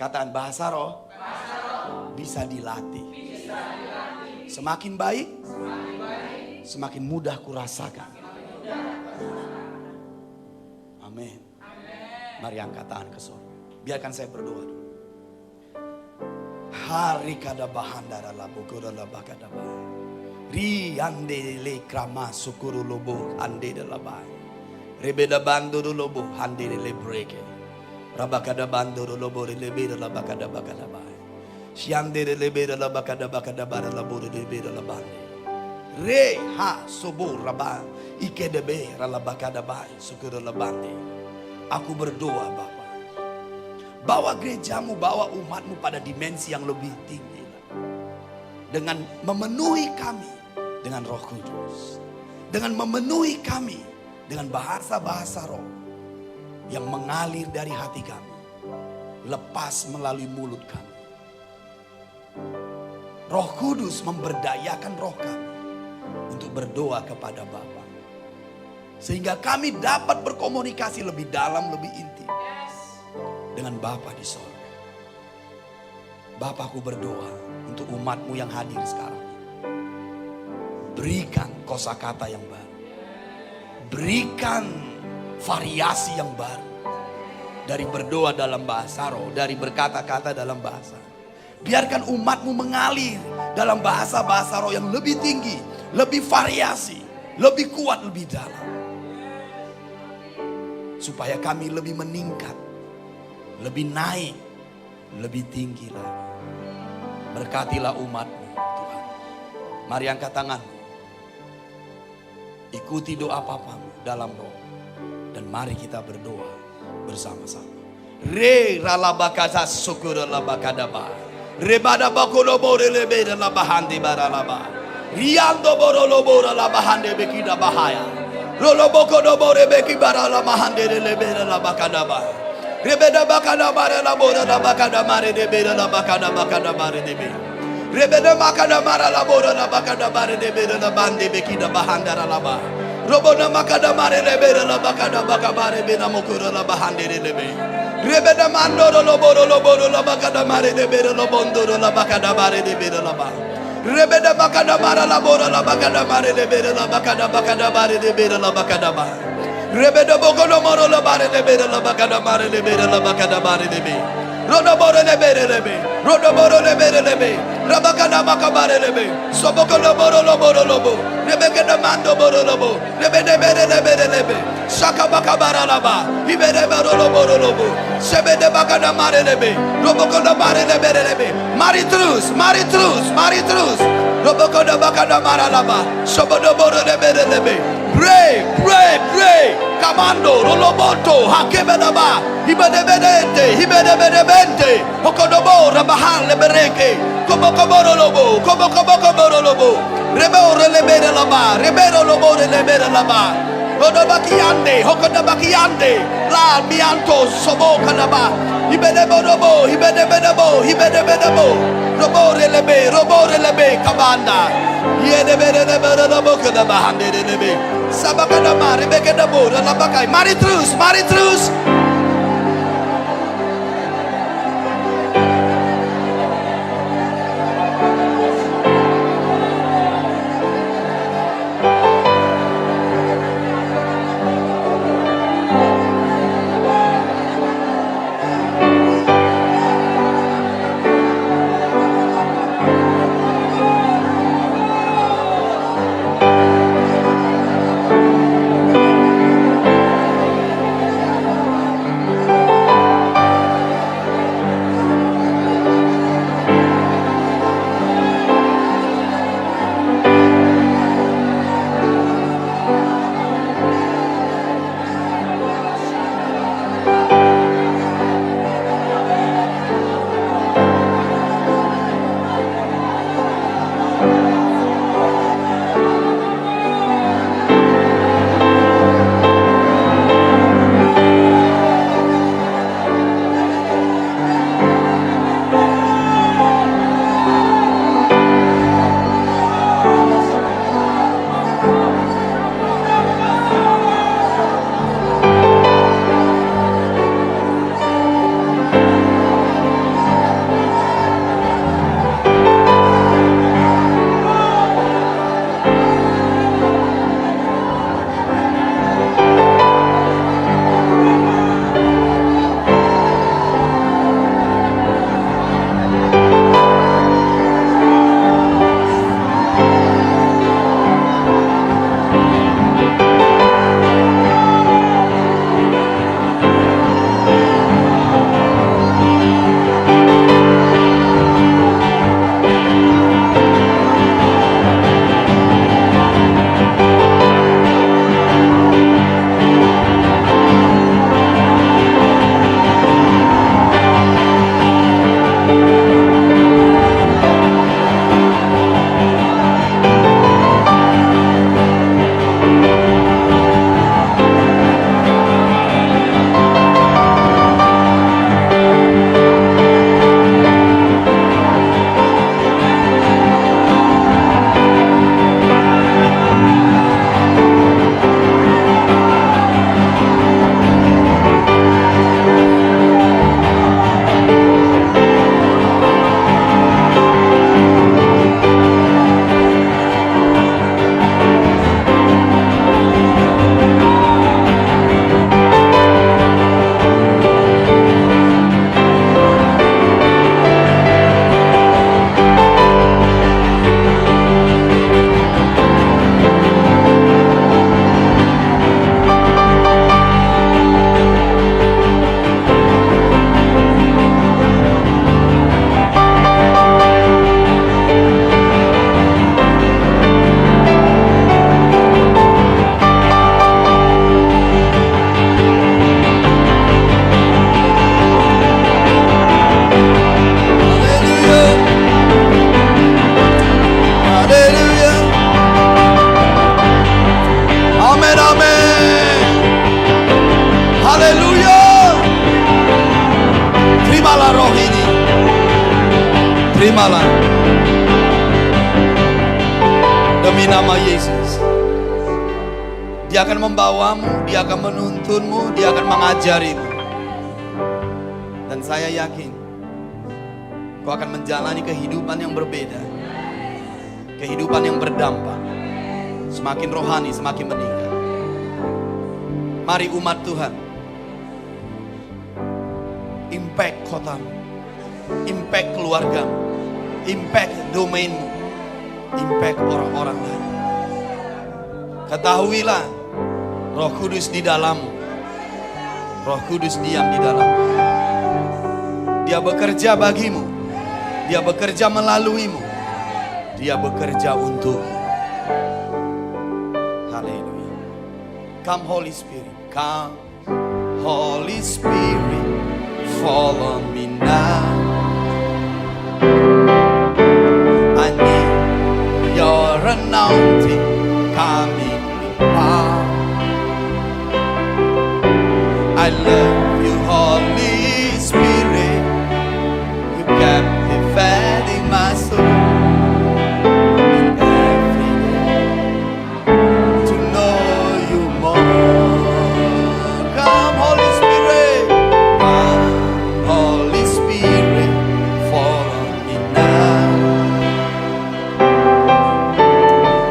Katakan bahasa roh bisa dilatih. Semakin baik, semakin mudah kurasakan. Amin. Mari angkat tangan ke surga. Biarkan saya berdoa dulu. Hari kada bahandara labukura labakada bah. Ri ande le krama sukuru lobo ande de labai. Rebeda bando lobo ande le breke. Rabakada bando lobo le beda labakada bakada bai. Siande le beda labakada bakada bara labo de beda labande. Re ha sobo raba ike de be ralabakada bai sukuru labande. Aku berdoa Bapa, bawa gerejamu, bawa umatmu pada dimensi yang lebih tinggi. Dengan memenuhi kami dengan Roh Kudus. Dengan memenuhi kami dengan bahasa-bahasa roh yang mengalir dari hati kami. Lepas melalui mulut kami. Roh Kudus memberdayakan roh kami untuk berdoa kepada Bapa. Sehingga kami dapat berkomunikasi lebih dalam, lebih intim dengan Bapa di sorga. Bapa, aku berdoa untuk umatmu yang hadir sekarang. Berikan kosakata yang baru. Berikan variasi yang baru. Dari berdoa dalam bahasa roh, dari berkata-kata dalam bahasa. Biarkan umatmu mengalir dalam bahasa-bahasa roh yang lebih tinggi, lebih variasi, lebih kuat, lebih dalam. Supaya kami lebih meningkat, lebih naik, lebih tinggi lagi. Berkatilah umatmu Tuhan. Mari angkat tanganmu. Ikuti doa papamu dalam roh. Dan mari kita berdoa bersama-sama. Re ralabakata sukura labakadaba. Rebada bakulobo relebeda labahandi baralaba. Riando borolobo labahande bekida bahaya. Roloboko dobo rebeki baralamahande relebeda labakadaba. Rebeda bakadaba relabora labakadamare debeda labakadabakadabare debeda. Rebeda makada mara labora la bakada bare de bere la bande bekida bahandara laba. Robona makada mare lebe la bakada bakabare bina mukura la bahande lebe. Rebeda mandoro loboro la bakada mare lebe la bondoro la bakada mare lebe la ba. Rebeda bakada mara la bora la bakada mare lebe la bakada mare lebe la bakada ba. Rebeda bokolo moro la bare lebe la bakada mare lebe la bakada mare lebe. Rodo boro lebe. Rodo boro lebe. Rabakada makabare lebe. Sobokolo boro lobo. Rebeke de mando boro lobo. Rebe lebe. Shaka bakabara laba. Ibere boro lobo. Sebe de bakada mare lebe. Robokolo mare lebe. Maritrus. Robokolo bakada mara laba. Sobodo boro lebe. Pray. Kamando, Roloboto, Hakebedaba, Hibedebedebente, Hokodobo, Rabahan, Lebereke, Kobokoboro Lobo, Rebo Relebere Laba, Rebero Lobo Relebere Laba, Odobakiande, Hokodabakiande, La Bianto, Sobokanaba, Hibedebo, Robo Relebe, Kabanda, Yedebedebere Lobo, Kadabahande Relebe. Sabakadama, Rebecca Dabo, Labakai, Maritrus. terimalah demi nama Yesus. Dia akan membawamu, dia akan menuntunmu, dia akan mengajarimu. Dan saya yakin kau akan menjalani kehidupan yang berbeda, kehidupan yang berdampak, semakin rohani, semakin meningkat. Mari umat Tuhan, impact kotamu, impact keluargamu, impact domainmu, impact orang-orang lain. Ketahuilah, Roh Kudus di dalammu, Roh Kudus diam di dalammu. Dia bekerja bagimu, dia bekerja melaluimu, dia bekerja untukmu. Haleluya. Come Holy Spirit, come Holy Spirit, fall on me now. I need your anointing, come in power. I love you, Holy Spirit, you captivating my soul. Every day to know you more. Come Holy Spirit, come Holy Spirit, fall on me now.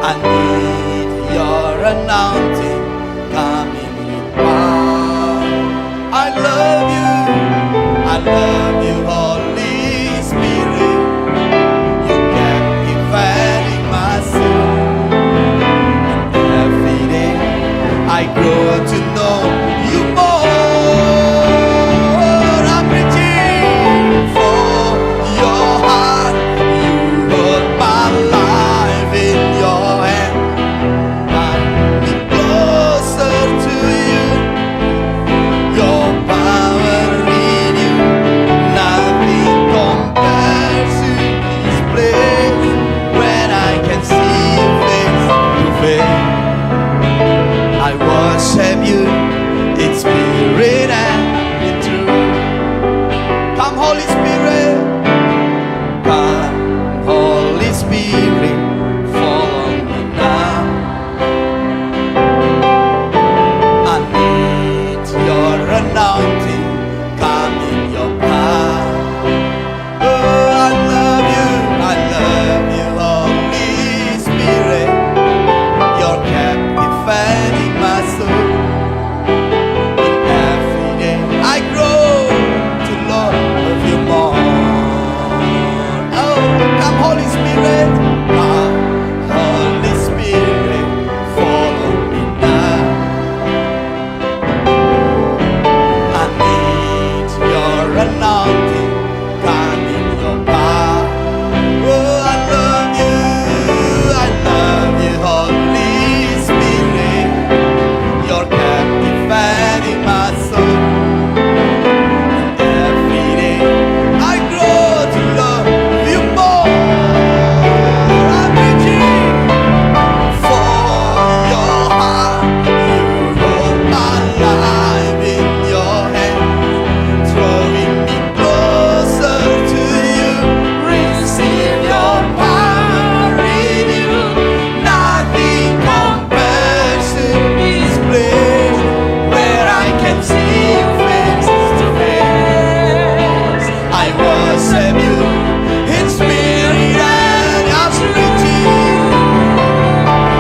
I need your anointing, come in with power. I love you, Holy Spirit, you captivating my soul. And every day I grow to know you more. I'm reaching for your heart, you hold my life in your hand. I'm closer to you, your power in you, nothing compares to this place. When I can see you face to face, I worship you in spirit and in truth. Come Holy Spirit, come Holy Spirit, fall on me now. I need your anointing, come in your power. Oh, I love you, Holy Spirit, you're captivating my soul. In every day I grow to love you more. Oh, come Holy Spirit, come Holy Spirit, fall on me now. I need your anointing, come in your power. Oh, I love you, Holy Spirit, you're captivating my soul. Every day I grow to love you more. I'm reaching for your heart, you hold my life in your hand, drawing me closer to you. Receive your power in you, nothing compares to this place where I can see you face to face. I worship you in spirit and I'm reaching.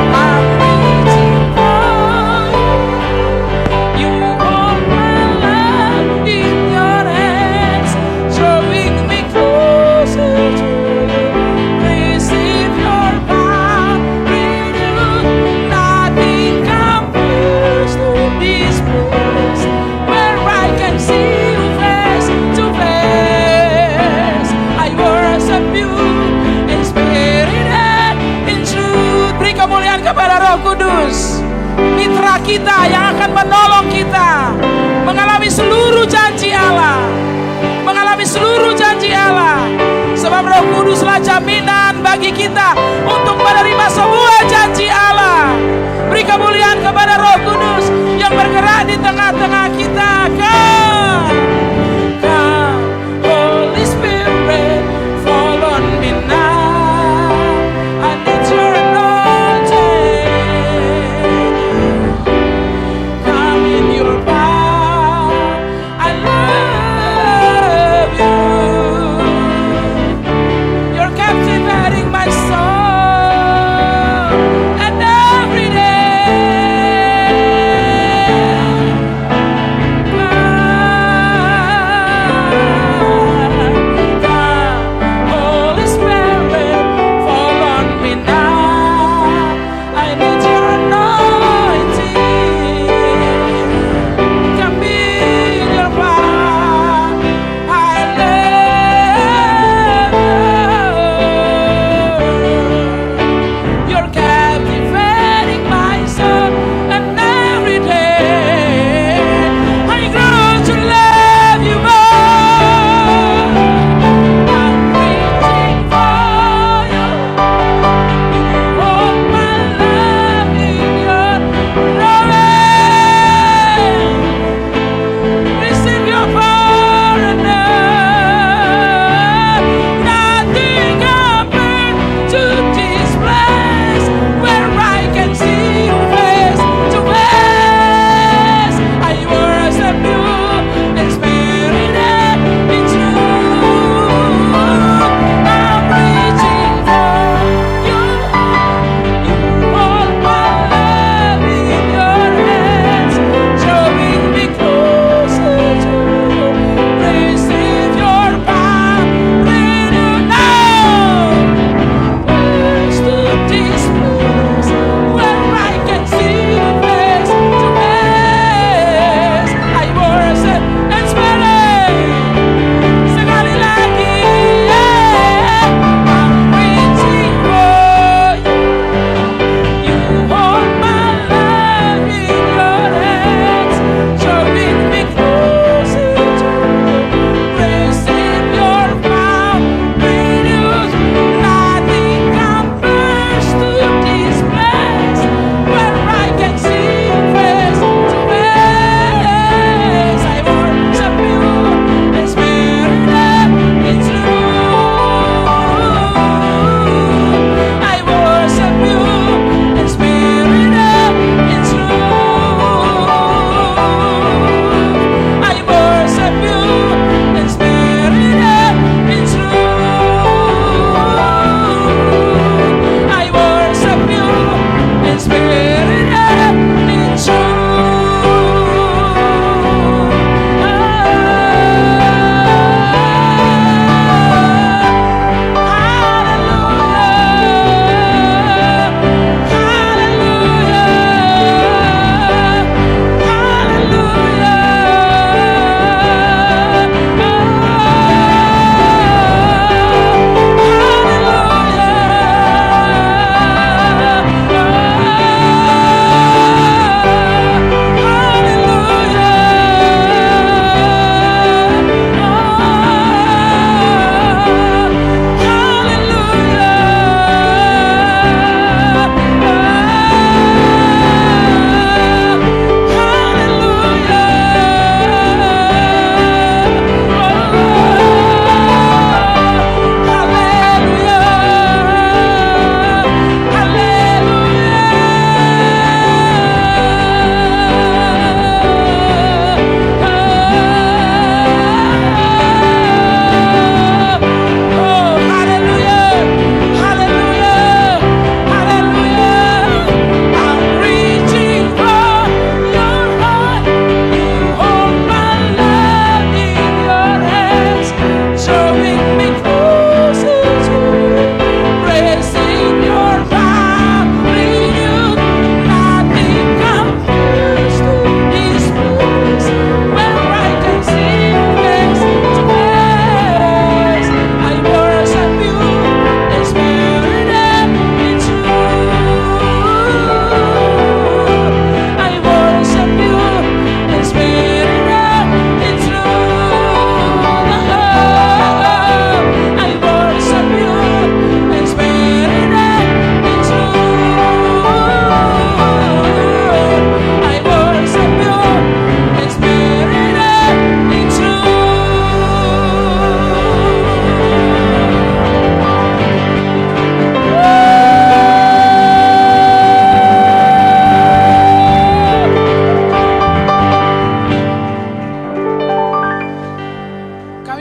I'm reaching for you, hold my life in your hands, drawing me closer to you. Receive your power in you, nothing compares to this place where I can see you face to face. I worship you in spirit and in truth. Beri kemuliaan kepada Roh Kudus, mitra kita yang akan menolong kita mengalami seluruh janji Allah, mengalami seluruh janji Allah. Sebab Roh Kuduslah jaminan bagi kita untuk menerima semua janji Allah. Beri kemuliaan kepada Roh Kudus yang bergerak di tengah-tengah kita. Come, Holy Spirit, fall on me now. I need your anointing.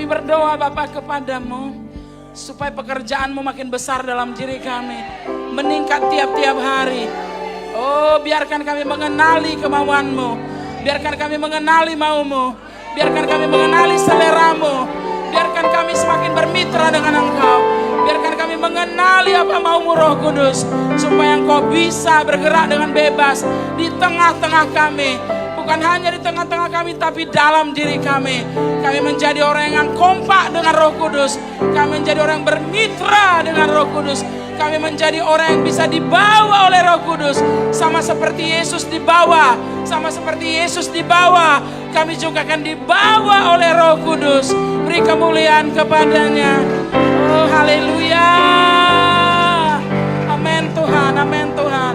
berdoa Bapa kepadamu, supaya pekerjaan-Mu makin besar dalam diri kami, meningkat tiap-tiap hari. Oh, biarkan kami mengenali kemauan-Mu, biarkan kami mengenali mau-Mu, biarkan kami mengenali selera-Mu, biarkan kami semakin bermitra dengan Engkau, biarkan kami mengenali apa mau-Mu Roh Kudus, supaya Engkau bisa bergerak dengan bebas di tengah-tengah kami. Bukan hanya di tengah-tengah kami, tapi dalam diri kami. Kami menjadi orang yang kompak dengan Roh Kudus. Kami menjadi orang yang bermitra dengan Roh Kudus. Kami menjadi orang yang bisa dibawa oleh Roh Kudus. Sama seperti Yesus dibawa. Sama seperti Yesus dibawa, kami juga akan dibawa oleh Roh Kudus. Beri kemuliaan kepadanya. Oh, haleluya. Amin Tuhan, amin Tuhan.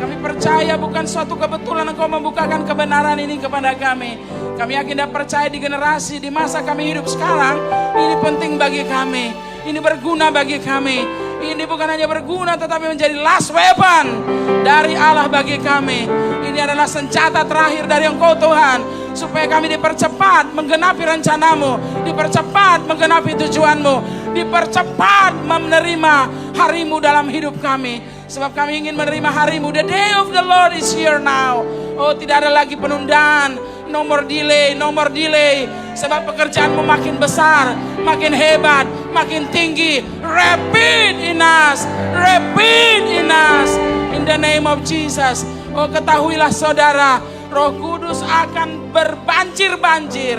Kami percaya bukan suatu kebetulan Engkau membukakan kebenaran ini kepada kami. Kami yakin dan percaya di generasi, di masa kami hidup sekarang, ini penting bagi kami. Ini berguna bagi kami. Ini bukan hanya berguna tetapi menjadi last weapon dari Allah bagi kami. Ini adalah senjata terakhir dari Engkau Tuhan, supaya kami dipercepat menggenapi rencana-Mu, dipercepat menggenapi tujuan-Mu, dipercepat menerima hari-Mu dalam hidup kami. Sebab kami ingin menerima hari-Mu. The day of the Lord is here now. Oh, tidak ada lagi penundaan. No more delay, no more delay. Sebab pekerjaan-Mu makin besar, makin hebat, makin tinggi. Repeat in us, repeat in us. In the name of Jesus. Oh, ketahuilah saudara, Roh Kudus akan berbanjir-banjir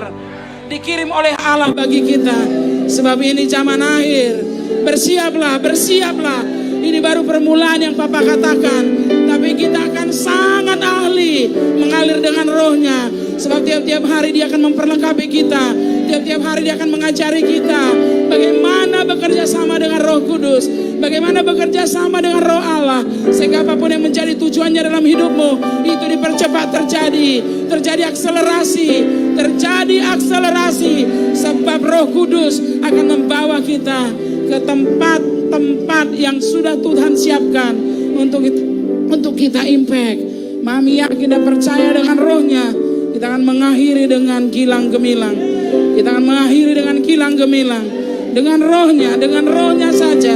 dikirim oleh Allah bagi kita. Sebab ini zaman akhir. Bersiaplah, bersiaplah. Ini baru permulaan yang Papa katakan. Tapi kita akan sangat ahli mengalir dengan Roh-Nya. Sebab tiap-tiap hari Dia akan memperlengkapi kita. Tiap-tiap hari Dia akan mengajari kita bagaimana bekerja sama dengan Roh Kudus, bagaimana bekerja sama dengan Roh Allah, sehingga apapun yang menjadi tujuannya dalam hidupmu itu dipercepat terjadi akselerasi, sebab Roh Kudus akan membawa kita ke tempat yang sudah Tuhan siapkan untuk kita impact. Mami yakin dan percaya dengan Roh-Nya, kita akan mengakhiri dengan kilang gemilang. Kita akan mengakhiri dengan kilang gemilang. Dengan Roh-Nya saja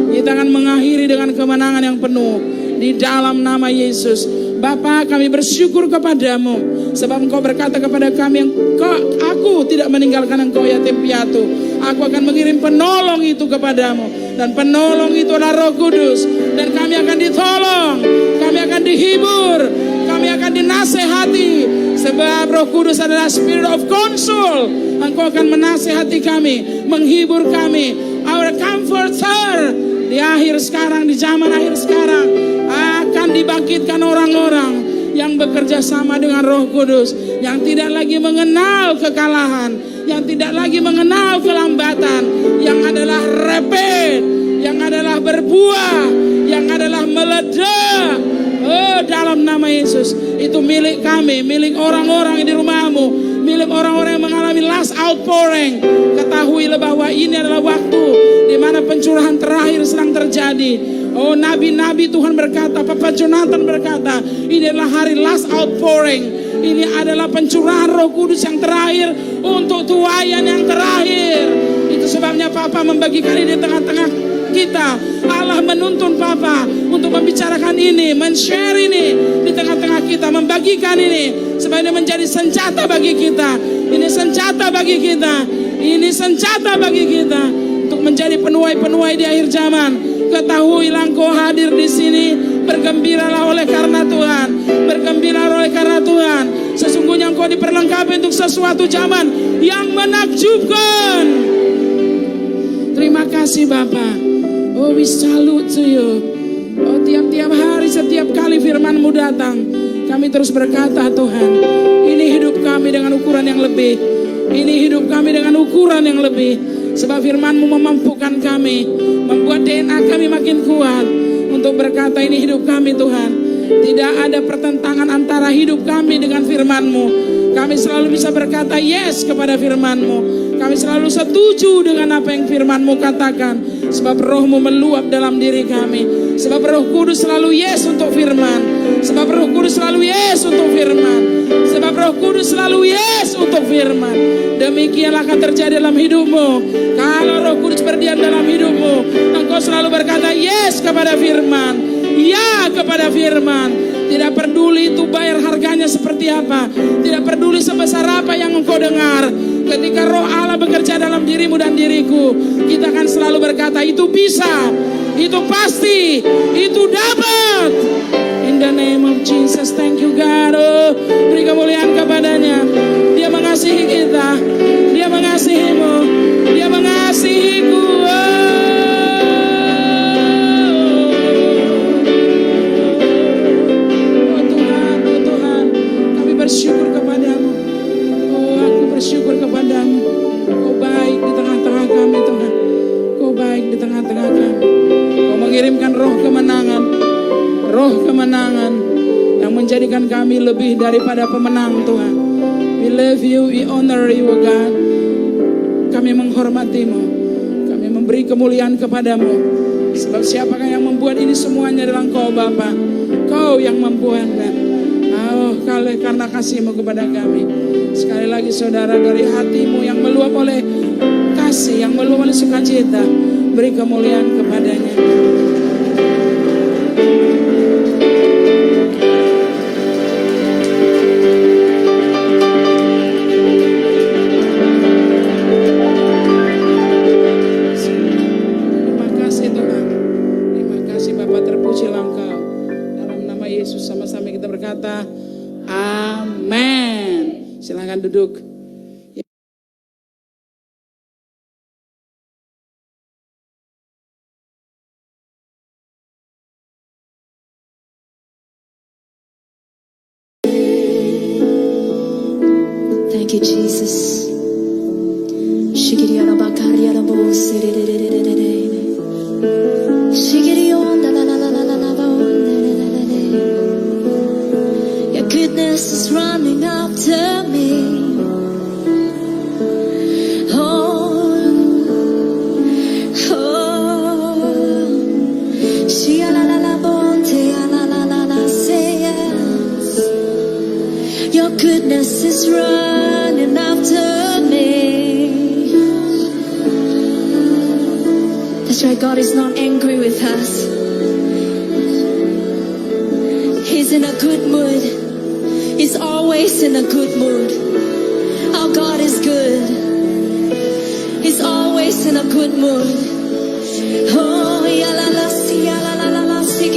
kita akan mengakhiri dengan kemenangan yang penuh di dalam nama Yesus. Bapa, kami bersyukur kepadamu, sebab Engkau berkata kepada kami, aku tidak meninggalkan Engkau yatim piatu. Aku akan mengirim penolong itu kepadamu, dan penolong itu adalah Roh Kudus. Dan kami akan ditolong, kami akan dihibur, kami akan dinasehati. Sebab Roh Kudus adalah Spirit of Counsel. Engkau akan menasehati kami, menghibur kami. Our comforter. Di akhir sekarang, di zaman akhir sekarang, akan dibangkitkan orang-orang yang bekerja sama dengan Roh Kudus, yang tidak lagi mengenal kekalahan, yang tidak lagi mengenal kelambatan, yang adalah repeat, yang adalah berbuah, yang adalah meledak. Oh, dalam nama Yesus, itu milik kami, milik orang-orang yang di rumahmu, milik orang-orang yang mengalami last outpouring. Ketahuilah bahwa ini adalah waktu di mana pencurahan terakhir sedang terjadi. Oh, nabi-nabi Tuhan berkata, Papa Jonathan berkata, ini adalah hari last outpouring. Ini adalah pencurahan Roh Kudus yang terakhir untuk tuaian yang terakhir. Itu sebabnya Papa membagikan ini di tengah-tengah kita. Allah menuntun Papa untuk membicarakan ini, men-share ini di tengah-tengah kita, membagikan ini supaya ini menjadi senjata bagi kita. Ini senjata bagi kita. Ini senjata bagi kita untuk menjadi penuai-penuai di akhir zaman. Ketahuilah Engkau hadir di sini. Bergembiralah oleh karena Tuhan. Bergembiralah oleh karena Tuhan. Sesungguhnya Engkau diperlengkapi untuk sesuatu zaman yang menakjubkan. Terima kasih Bapa. Oh, we salute to you. Oh, tiap-tiap hari, setiap kali firman-Mu datang, kami terus berkata, Tuhan, ini hidup kami dengan ukuran yang lebih. Ini hidup kami dengan ukuran yang lebih. Sebab firman-Mu memampukan kami, membuat DNA kami makin kuat untuk berkata, ini hidup kami Tuhan. Tidak ada pertentangan antara hidup kami dengan firman-Mu. Kami selalu bisa berkata yes kepada firman-Mu. Kami selalu setuju dengan apa yang firman-Mu katakan. Sebab Roh-Mu meluap dalam diri kami. Sebab Roh Kudus selalu yes untuk firman. Sebab Roh Kudus selalu yes untuk firman. Sebab Sebab Roh Kudus selalu yes untuk firman. Demikianlah akan terjadi dalam hidupmu. Kalau Roh Kudus berdiam dalam hidupmu, engkau selalu berkata yes kepada firman, ya kepada firman. Tidak peduli itu bayar harganya seperti apa, tidak peduli sebesar apa yang engkau dengar. Ketika Roh Allah bekerja dalam dirimu dan diriku, kita akan selalu berkata itu bisa, itu pasti, itu dapat. In the name of Jesus, thank you God. Oh, beri kemuliaan kepadanya. Dia mengasihi kita, Dia mengasihimu, Dia mengasihiku. Oh Tuhan, kami bersyukur kepadamu. Oh, aku bersyukur kepadamu. Kau baik di tengah-tengah kami Tuhan. Kau baik di tengah-tengah kami. Kau mengirimkan roh kemenangan yang menjadikan kami lebih daripada pemenang Tuhan. We love you, we honor you God. Kami menghormatimu, kami memberi kemuliaan kepadamu. Sebab siapakah yang membuat ini semuanya adalah Engkau Bapa. Kau yang membuatnya. Oh, karena kasih-Mu kepada kami. Sekali lagi saudara, dari hatimu yang meluap oleh kasih, yang meluap oleh sukacita, beri kemuliaan kepadanya. Amin. Silakan duduk. Thank you, Jesus. Your goodness is running after me. Oh, your goodness is running after me. That's right, God is not angry with us. He's in a good mood. He's always in a good mood. Our God is good. He's always in a good mood. Oh, ya la la si, ya la la la si,